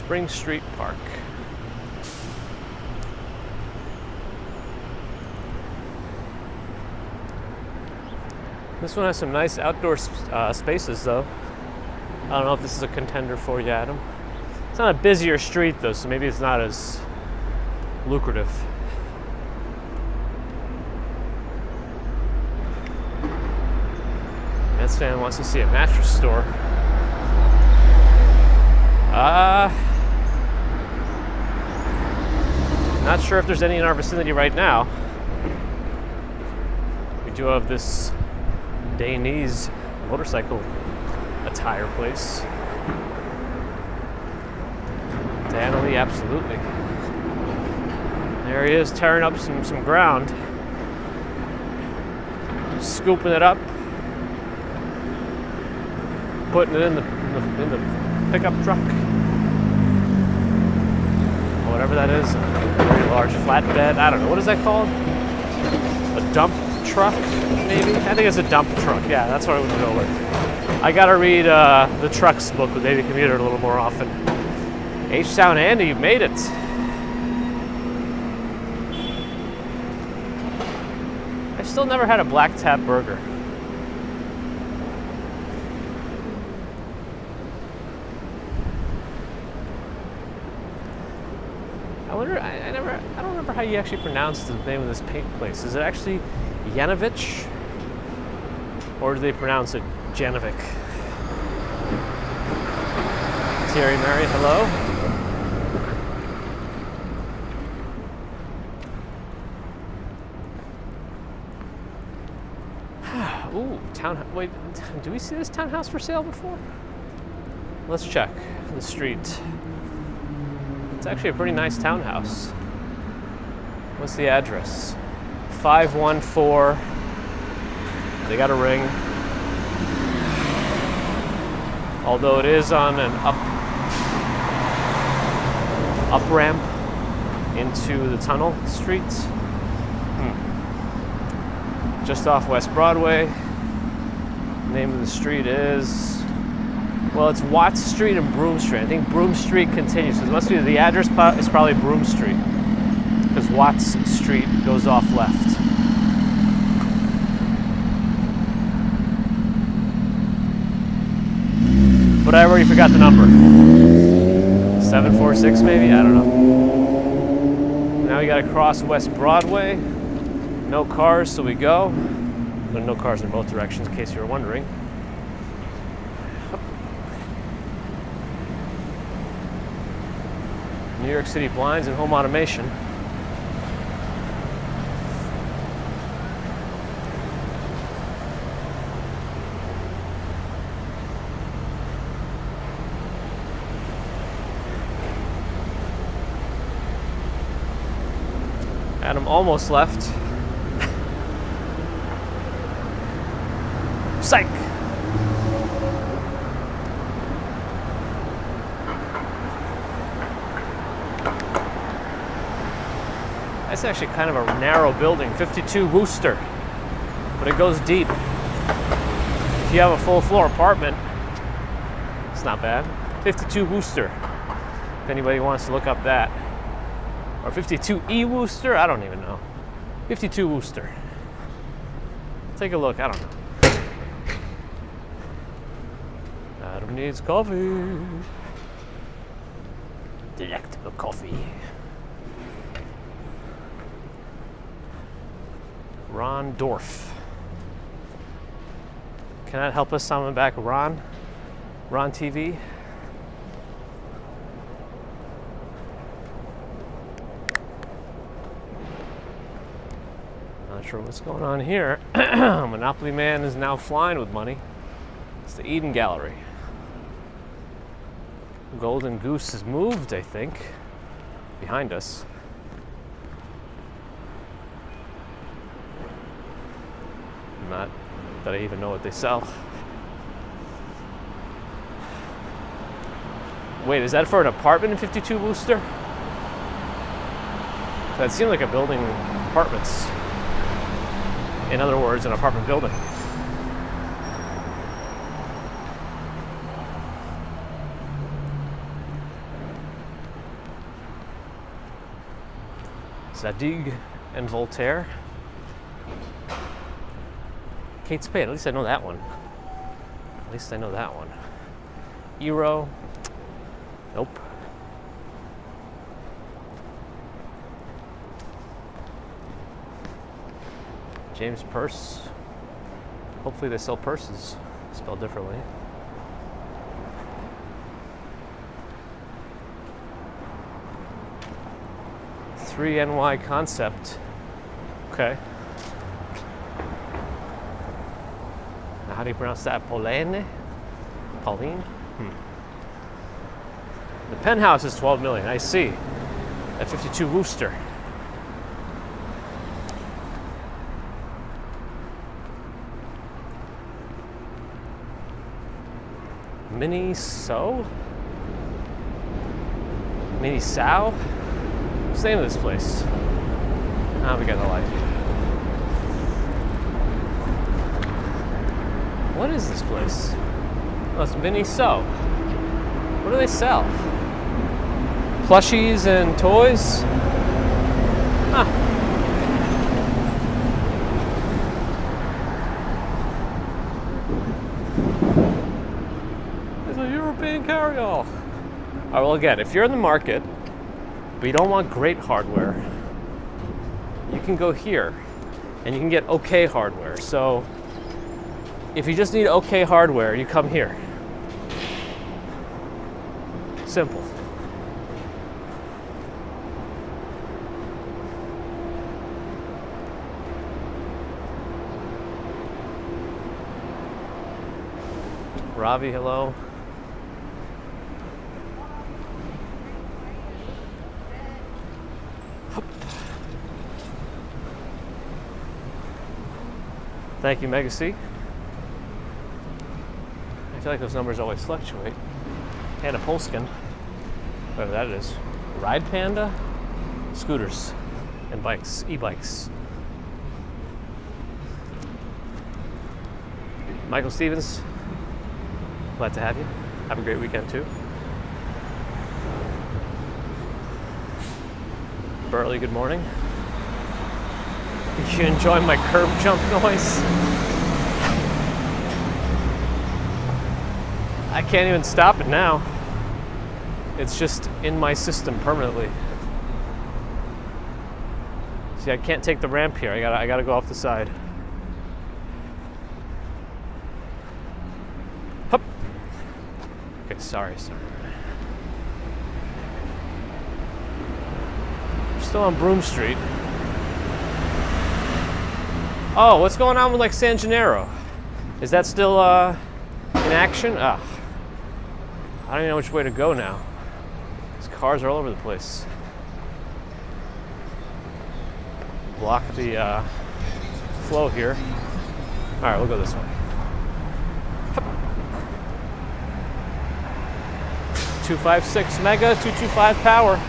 Spring Street Park. This one has some nice outdoor spaces, though. I don't know if this is a contender for you, Adam. It's on a busier street, though, so maybe it's not as lucrative. Mets fan wants to see a mattress store. Not sure if there's any in our vicinity right now. We do have this Dainese motorcycle attire place. Danley, absolutely. There he is, tearing up some ground, scooping it up, putting it in the pickup truck, whatever that is. A very large flatbed. I don't know, what is that called? A dump truck, maybe? I think it's a dump truck. Yeah, that's what I would go with. I gotta read the trucks book with Daily Commuter a little more often. H-Town Andy, you made it. I've still never had a black tap burger. I wonder, I don't remember how you actually pronounce the name of this place. Is it actually Yanovich? Or do they pronounce it Janovic? Terry Mary, hello? Ooh, wait, do we see this townhouse for sale before? Let's check the street. It's actually a pretty nice townhouse. What's the address? 514. They got a ring. Although it is on an up ramp into the tunnel street. Just off West Broadway. The name of the street is, well, it's Watts Street and Broome Street. I think Broome Street continues. So it must be the address is probably Broome Street, because Watts Street goes off left. But I already forgot the number. 746 maybe? I don't know. Now we gotta cross West Broadway. No cars, so we go. There are no cars in both directions, in case you were wondering. New York City blinds and home automation. Adam almost left. Psych! That's actually kind of a narrow building, 52 Wooster, but it goes deep. If you have a full floor apartment, it's not bad. 52 Wooster, if anybody wants to look up that. Or 52E Wooster, I don't even know. 52 Wooster. Take a look, I don't know. Adam needs coffee. Delectable coffee. Ron Dorff. Can that help us summon back Ron? Ron TV? Not sure what's going on here. Monopoly Man is now flying with money. It's the Eden Gallery. Golden Goose has moved, I think, behind us. Not that I even know what they sell. Wait, is that for an apartment in 52 Wooster? That seemed like a building apartments. In other words, an apartment building. Zadig and Voltaire. Kate Spade, at least I know that one. At least I know that one. Eero. Nope. James Purse. Hopefully they sell purses, spelled differently. NY concept. Okay. Now how do you pronounce that? Pauline? Pauline? The penthouse is 12 million. I see. At 52 Wooster. Mini-So? Mini-Sow? What's the name of this place? Ah, we got the light. What is this place? Oh, it's Mini-So. What do they sell? Plushies and toys? Huh. It's a European carry-all. All right, well, again, if you're in the market, but you don't want great hardware, you can go here and you can get okay hardware. So if you just need okay hardware, you come here. Simple. Ravi, hello. Thank you, Megacy. I feel like those numbers always fluctuate. Panda Polskin, whatever that is. Ride Panda, scooters, and bikes, e-bikes. Michael Stevens, glad to have you. Have a great weekend too. Burley, good morning. You enjoy my curb jump noise? I can't even stop it now. It's just in my system permanently. See, I can't take the ramp here. I gotta go off the side. Hup. Okay, sorry. We're still on Broome Street. Oh, what's going on with like San Gennaro? Is that still in action? Ah, I don't even know which way to go now. These cars are all over the place. Block the flow here. All right, we'll go this way. 256 mega, 225 power.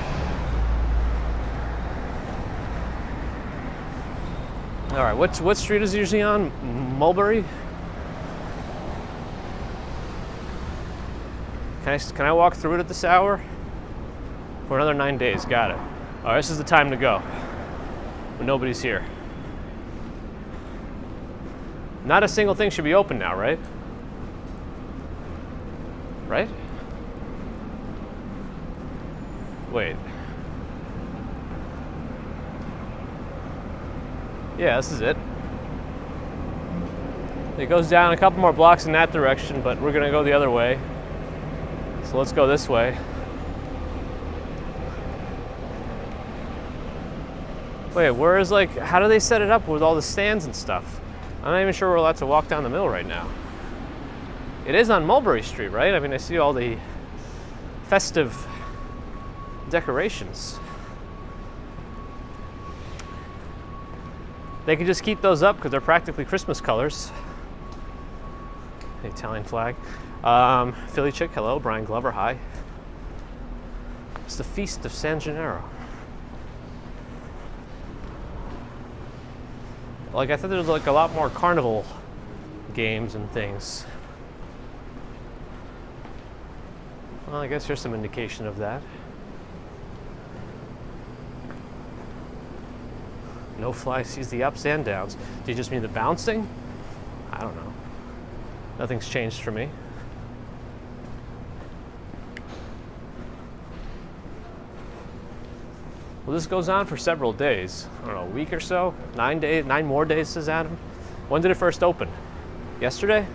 All right, what street is it usually on? Mulberry? Can I walk through it at this hour? For another 9 days, got it. All right, this is the time to go. When nobody's here. Not a single thing should be open now, right? Right? Wait. Yeah, this is it. It goes down a couple more blocks in that direction, but we're gonna go the other way. So let's go this way. Wait, where is like, how do they set it up with all the stands and stuff? I'm not even sure we're allowed to walk down the middle right now. It is on Mulberry Street, right? I mean, I see all the festive decorations. They can just keep those up because they're practically Christmas colors. The Italian flag. Philly Chick, hello. Brian Glover, hi. It's the Feast of San Gennaro. Like, I thought there was like a lot more carnival games and things. Well, I guess here's some indication of that. No fly sees the ups and downs. Do you just mean the bouncing? I don't know. Nothing's changed for me. Well, this goes on for several days. I don't know, a week or so? 9 days, 9 more days, says Adam. When did it first open? Yesterday?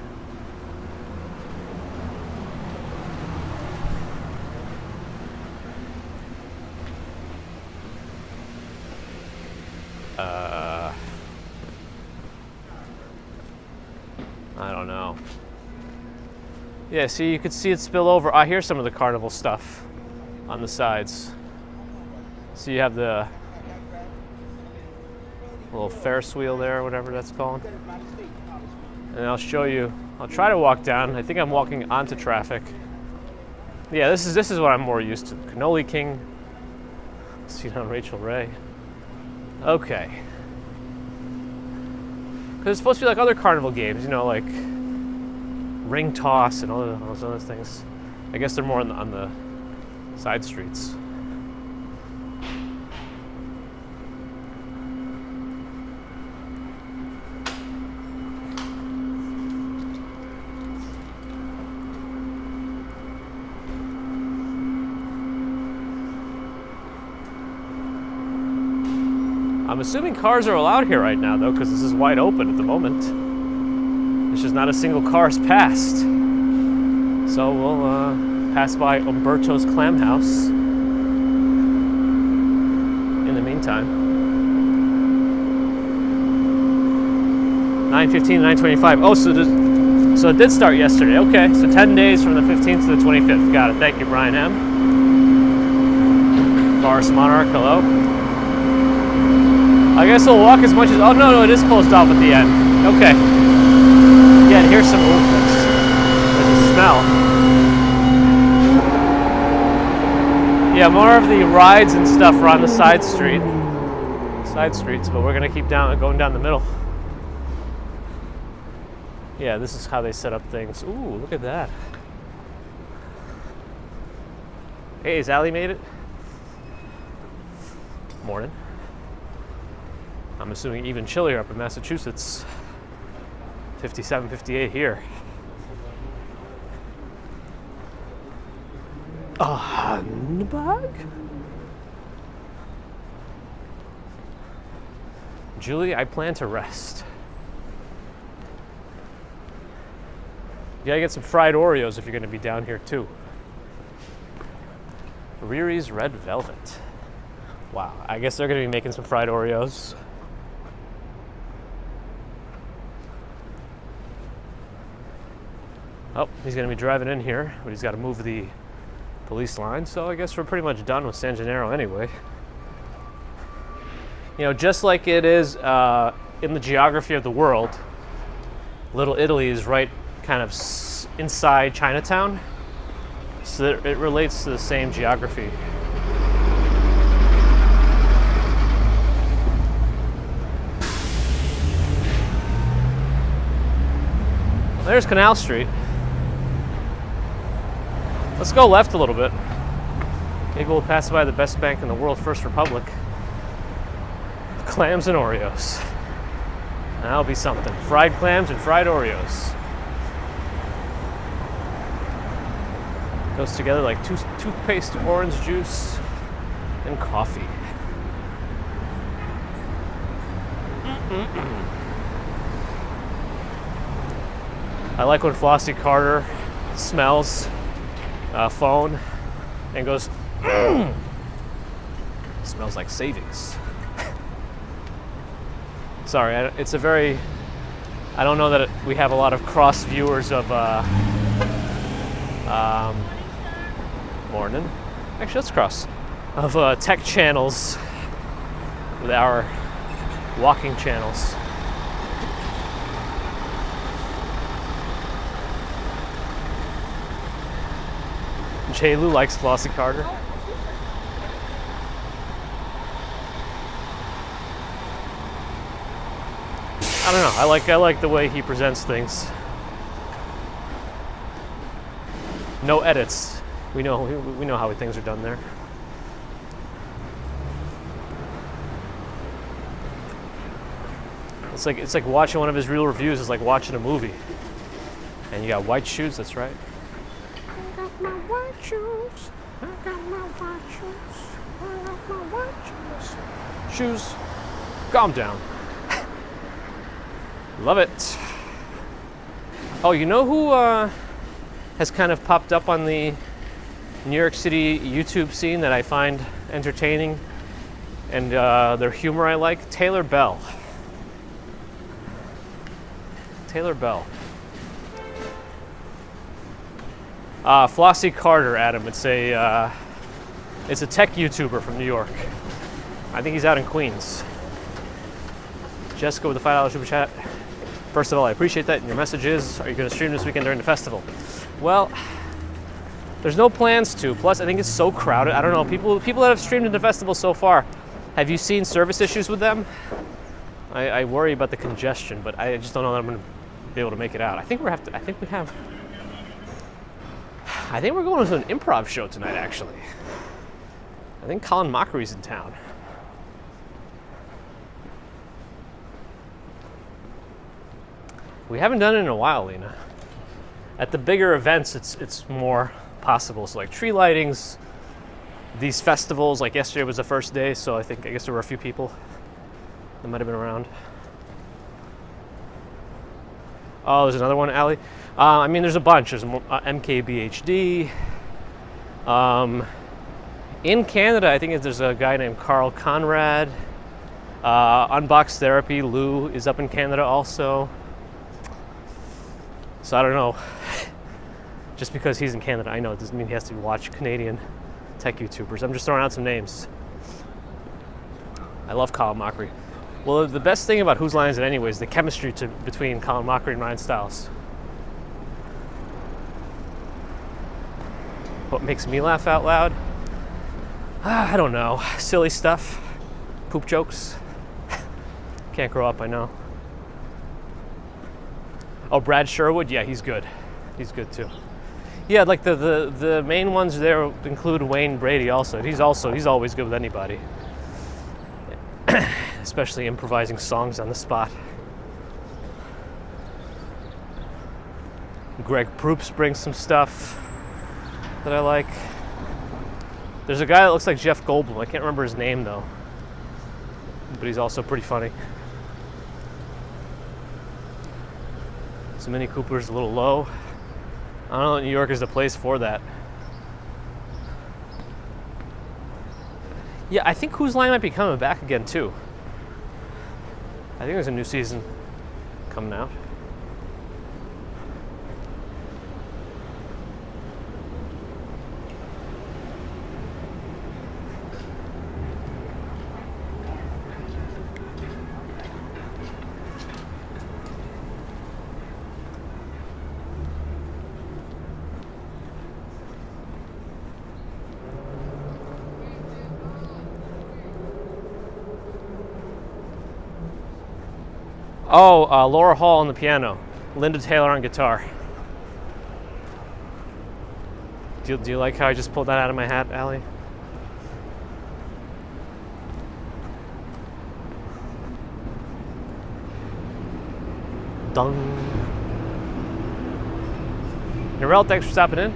I don't know. Yeah, see, you could see it spill over. I hear some of the carnival stuff on the sides. So you have the little Ferris wheel there, whatever that's called. And I'll show you. I'll try to walk down. I think I'm walking onto traffic. Yeah, this is what I'm more used to. Cannoli King. See it on Rachel Ray. Okay. Because it's supposed to be like other carnival games, you know, like ring toss and all those other things. I guess they're more on the side streets. I'm assuming cars are allowed here right now, though, because this is wide open at the moment. There's just not a single car has passed. So we'll pass by Umberto's Clam House in the meantime. 9:15 to 9:25. Oh, so it did start yesterday. Okay, so 10 days from the 15th to the 25th. Got it. Thank you, Brian M. Forest Monarch, hello. I guess we'll walk as much as... Oh, no, it is closed off at the end. Okay. Yeah, and here's some... Ooh, there's a smell. Yeah, more of the rides and stuff are on the side streets, but we're going to keep going down the middle. Yeah, this is how they set up things. Ooh, look at that. Hey, has Allie made it? Morning. I'm assuming even chillier up in Massachusetts. 57, 58 here. A handbag? Julie, I plan to rest. You gotta get some fried Oreos if you're gonna be down here too. Riri's Red Velvet. Wow, I guess they're gonna be making some fried Oreos. Oh, he's going to be driving in here, but he's got to move the police line, so I guess we're pretty much done with San Gennaro anyway. You know, just like it is in the geography of the world, Little Italy is right kind of inside Chinatown, so that it relates to the same geography. There's Canal Street. Let's go left a little bit. Maybe we'll pass by the best bank in the world, First Republic. Clams and Oreos. That'll be something. Fried clams and fried Oreos. Goes together like toothpaste, orange juice, and coffee. I like when Flossie Carter smells phone and goes, smells like savings. Sorry, it's a very, I don't know that we have a lot of cross viewers of morning. Actually, let's cross of tech channels with our walking channels. J. Lou likes Flossie Carter. I don't know. I like the way he presents things. No edits. We know how things are done there. It's like watching one of his real reviews is like watching a movie. And you got white shoes, that's right. I got my white shoes. I got my white shoes. I got my white shoes. Shoes. Calm down. Love it. Oh, you know who has kind of popped up on the New York City YouTube scene that I find entertaining and their humor I like? Taylor Bell. Taylor Bell. Flossie Carter, Adam. It's a tech YouTuber from New York. I think he's out in Queens. Jessica with the $5 super chat. First of all, I appreciate that. And your message is, are you going to stream this weekend during the festival? Well, there's no plans to. Plus, I think it's so crowded. I don't know. People that have streamed at the festival so far, have you seen service issues with them? I worry about the congestion, but I just don't know that I'm going to be able to make it out. I think we're going to an improv show tonight, actually. I think Colin Mockery's in town. We haven't done it in a while, Lena. At the bigger events, it's more possible. So like tree lightings, these festivals, like yesterday was the first day, so I guess there were a few people that might have been around. Oh, there's another one, Allie. I mean, there's a bunch. There's MKBHD. In Canada, I think there's a guy named Carl Conrad. Unbox Therapy, Lou is up in Canada also. So I don't know. Just because he's in Canada, I know it doesn't mean he has to watch Canadian tech YouTubers. I'm just throwing out some names. I love Colin Mockery. Well, the best thing about Whose Line Is It Anyway is the chemistry between Colin Mockery and Ryan Stiles. What makes me laugh out loud? I don't know. Silly stuff. Poop jokes. Can't grow up, I know. Oh, Brad Sherwood? Yeah, he's good. He's good too. Yeah, like the main ones there include Wayne Brady also. He's always good with anybody. Especially improvising songs on the spot. Greg Proops brings some stuff that I like. There's a guy that looks like Jeff Goldblum. I can't remember his name though. But he's also pretty funny. So Mini Cooper's a little low. I don't know if New York is the place for that. Yeah, I think Whose Line might be coming back again too. I think there's a new season coming out. Oh, Laura Hall on the piano, Linda Taylor on guitar. Do you like how I just pulled that out of my hat, Allie? Dun. Narelle, thanks for stopping in.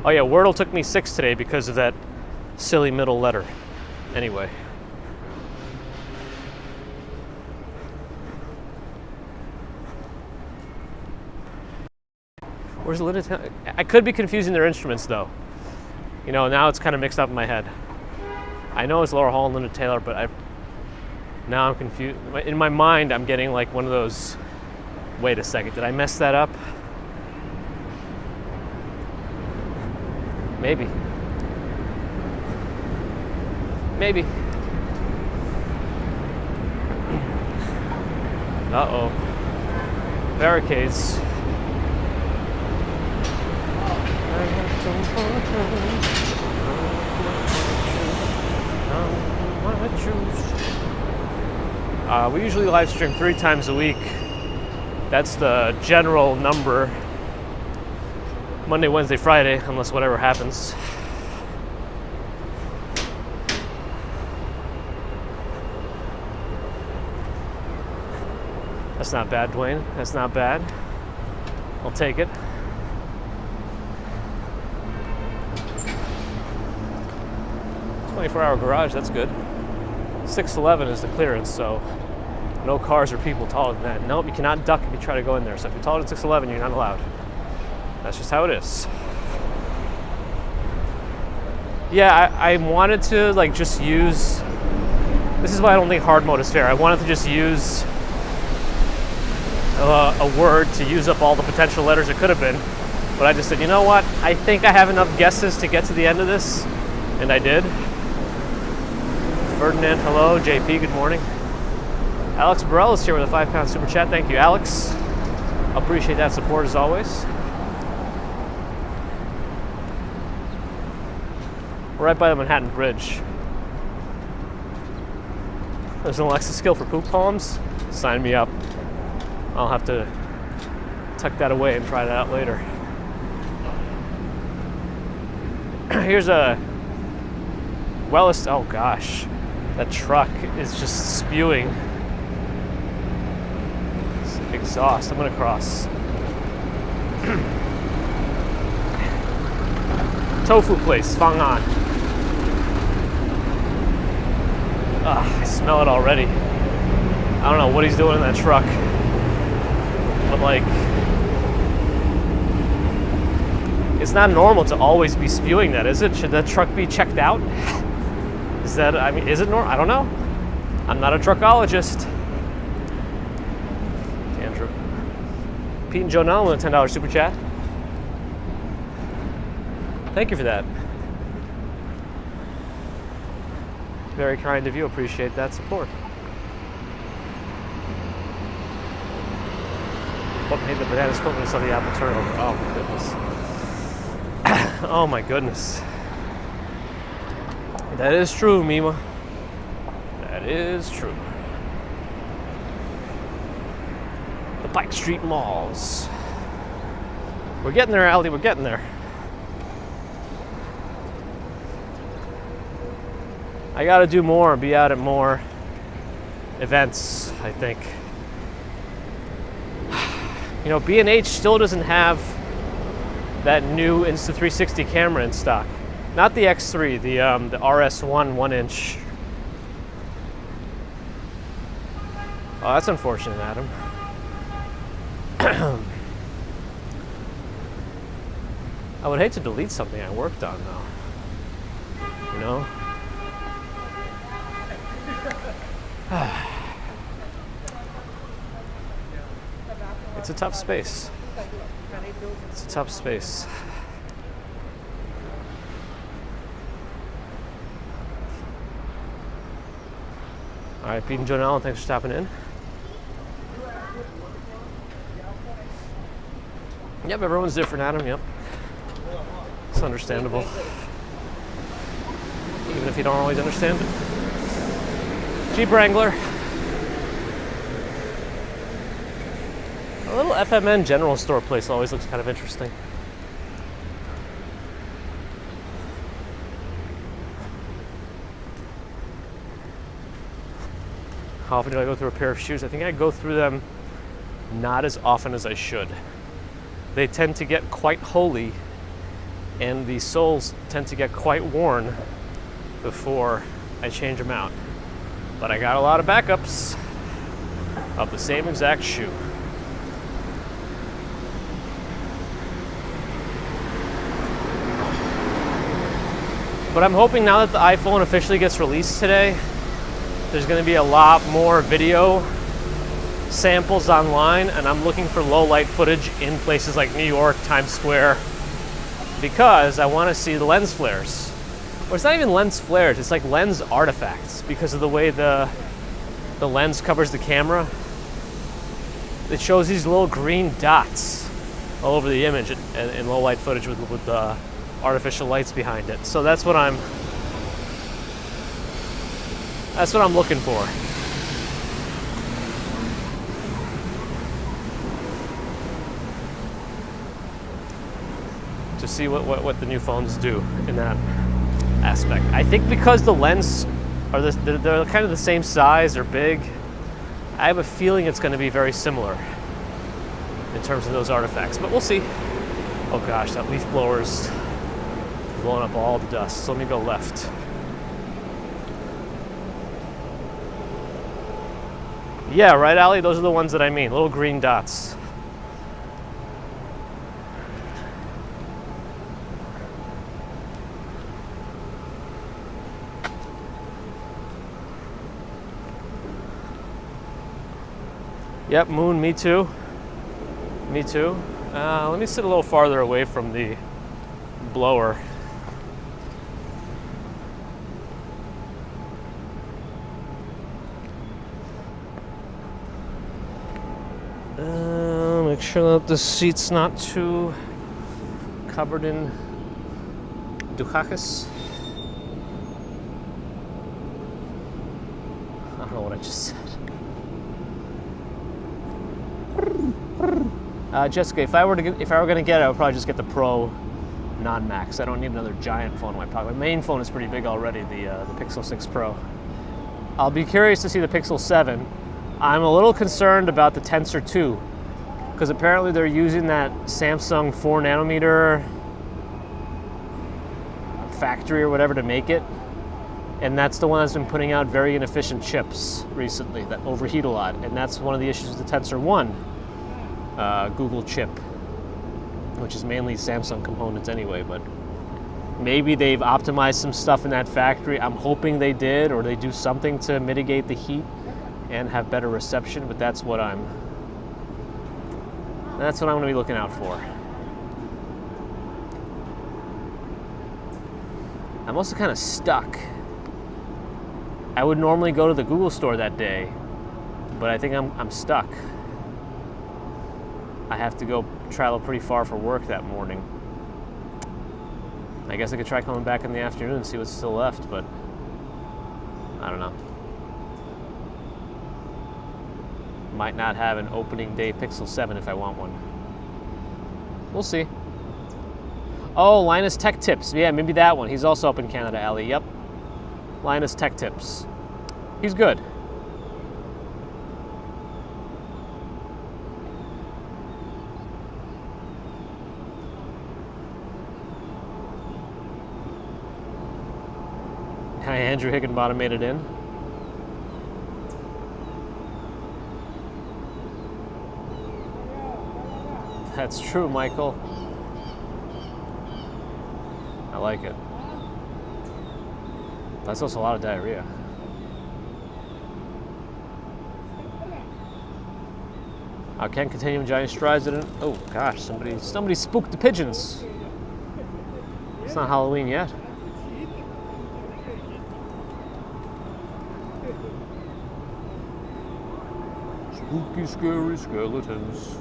Oh yeah, Wordle took me 6 today because of that silly middle letter. Anyway. Where's Linda Taylor? I could be confusing their instruments though. You know, now it's kind of mixed up in my head. I know it's Laura Hall and Linda Taylor, but now I'm confused. In my mind, I'm getting like one of those, wait a second, did I mess that up? Maybe. Maybe. Uh-oh. Barricades. We usually live stream 3 times a week. That's the general number. Monday, Wednesday, Friday, unless whatever happens. That's not bad, Dwayne. That's not bad. I'll take it. "24-hour garage, that's good." 6'11" is the clearance, so no cars or people taller than that. Nope, you cannot duck if you try to go in there. So if you're taller than 6'11", you're not allowed. That's just how it is. Yeah, I wanted to like just use, this is why I don't think hard mode is fair. I wanted to just use a word to use up all the potential letters it could have been. But I just said, you know what? I think I have enough guesses to get to the end of this. And I did. Ferdinand, hello. JP, good morning. Alex Burrell is here with a £5 super chat. Thank you, Alex. Appreciate that support as always. We're right by the Manhattan Bridge. There's an Alexa skill for poop poems. Sign me up. I'll have to tuck that away and try that out later. Here's a oh gosh, that truck is just spewing exhaust. I'm gonna cross. Tofu place, Fang An. I smell it already. I don't know what he's doing in that truck, but like, it's not normal to always be spewing that, is it? Should that truck be checked out? Is that, I mean, is it normal? I don't know. I'm not a truckologist. Andrew. Pete and Joe Nell with a $10 super chat. Thank you for that. Very kind of you. Appreciate that support. What made the banana smoothness of the apple turnover? Oh my goodness. Oh my goodness. That is true, Mima. That is true. The Pike Street Malls. We're getting there, Aldi. We're getting there. I gotta do more, be out at more events, I think. You know, B&H still doesn't have that new Insta360 camera in stock. Not the X3, the RS1 1-inch. Oh, that's unfortunate, Adam. I would hate to delete something I worked on, though. You know? It's a tough space. It's a tough space. All right, Pete and Joan Allen, thanks for stopping in. Yep, everyone's different, Adam. Yep. It's understandable. Even if you don't always understand it. Jeep Wrangler. A little FMN general store place always looks kind of interesting. How often do I go through a pair of shoes? I think I go through them not as often as I should. They tend to get quite holey, and the soles tend to get quite worn before I change them out. But I got a lot of backups of the same exact shoe. But I'm hoping now that the iPhone officially gets released today, there's going to be a lot more video samples online, and I'm looking for low light footage in places like New York, Times Square, because I want to see the lens flares. Or it's not even lens flares, it's like lens artifacts because of the way the lens covers the camera. It shows these little green dots all over the image in low light footage with artificial lights behind it. So that's what I'm looking for. To see what the new phones do in that aspect. I think because the lens they're kind of the same size, they're big. I have a feeling it's going to be very similar in terms of those artifacts, but we'll see. Oh gosh, that leaf blower's blowing up all the dust. So let me go left. Yeah, right, Allie? Those are the ones that I mean, little green dots. Yep, moon, me too. Me too. Let me sit a little farther away from the blower. Make sure that the seat's not too covered in dukakis. I don't know what I just said. Jessica, if I were going to get it, I would probably just get the Pro non-max. I don't need another giant phone in my pocket. My main phone is pretty big already, the Pixel 6 Pro. I'll be curious to see the Pixel 7. I'm a little concerned about the Tensor 2, because apparently they're using that Samsung 4 nanometer factory or whatever to make it. And that's the one that's been putting out very inefficient chips recently that overheat a lot. And that's one of the issues with the Tensor 1 Google chip, which is mainly Samsung components anyway, but maybe they've optimized some stuff in that factory. I'm hoping they did, or they do something to mitigate the heat and have better reception, but that's what I'm going to be looking out for. I'm also kind of stuck. I would normally go to the Google store that day, but I think I'm stuck. I have to go travel pretty far for work that morning. I guess I could try coming back in the afternoon and see what's still left, but I don't know. Might not have an opening day Pixel 7 if I want one. We'll see. Oh, Linus Tech Tips. Yeah, maybe that one. He's also up in Canada, Ali. Yep. Linus Tech Tips. He's good. Hi, Andrew Higginbottom made it in. That's true, Michael. I like it. That's also a lot of diarrhea. Ken Continuum Giant Strides didn't. Oh gosh, somebody spooked the pigeons. It's not Halloween yet. Spooky, scary skeletons.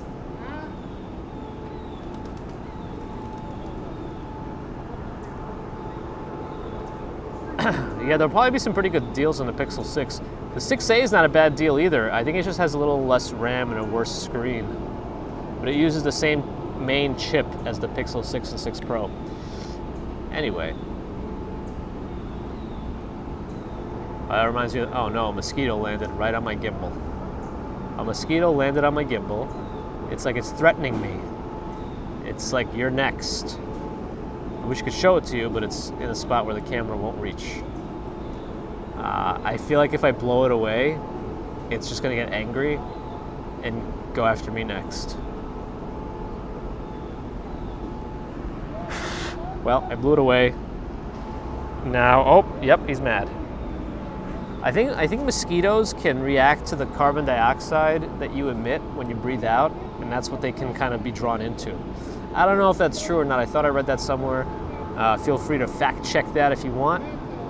Yeah, there'll probably be some pretty good deals on the Pixel 6. The 6a is not a bad deal either. I think it just has a little less RAM and a worse screen. But it uses the same main chip as the Pixel 6 and 6 Pro. Anyway. That reminds me of, oh no, a mosquito landed right on my gimbal. A mosquito landed on my gimbal. It's like it's threatening me. It's like, you're next. I wish I could show it to you, but it's in a spot where the camera won't reach. I feel like if I blow it away, it's just going to get angry and go after me next. Well, I blew it away. Now, oh, yep, he's mad. I think mosquitoes can react to the carbon dioxide that you emit when you breathe out, and that's what they can kind of be drawn into. I don't know if that's true or not. I thought I read that somewhere. Feel free to fact check that if you want.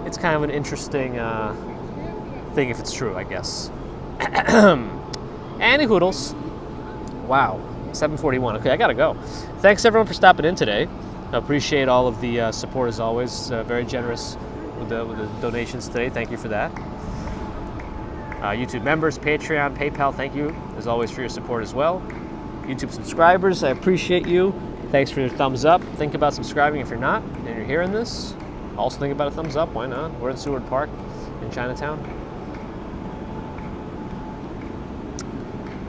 It's kind of an interesting thing if it's true, I guess. Andy Hoodles. Wow, 7:41. Okay, I gotta go. Thanks everyone for stopping in today. I appreciate all of the support as always. Very generous with the donations today. Thank you for that. YouTube members, Patreon, PayPal, thank you as always for your support as well. YouTube subscribers, I appreciate you. Thanks for your thumbs up. Think about subscribing if you're not and you're hearing this. Also think about a thumbs up, why not? We're in Seward Park in Chinatown.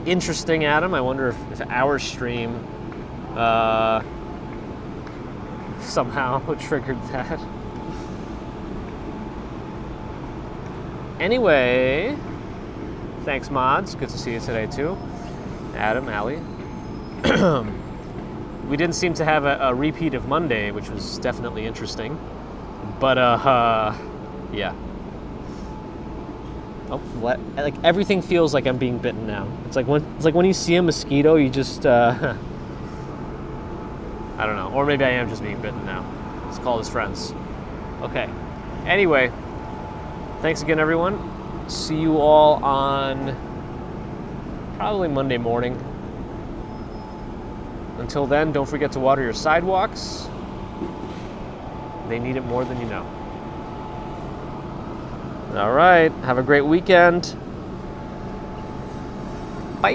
interesting, Adam. I wonder if our stream somehow triggered that. Anyway, thanks, mods. Good to see you today, too. Adam, Allie. We didn't seem to have a repeat of Monday, which was definitely interesting. But, yeah. Oh, what? Like, everything feels like I'm being bitten now. It's like when you see a mosquito, you just, I don't know. Or maybe I am just being bitten now. Let's call his friends. Okay. Anyway, thanks again, everyone. See you all on probably Monday morning. Until then, don't forget to water your sidewalks. They need it more than you know. All right. Have a great weekend. Bye.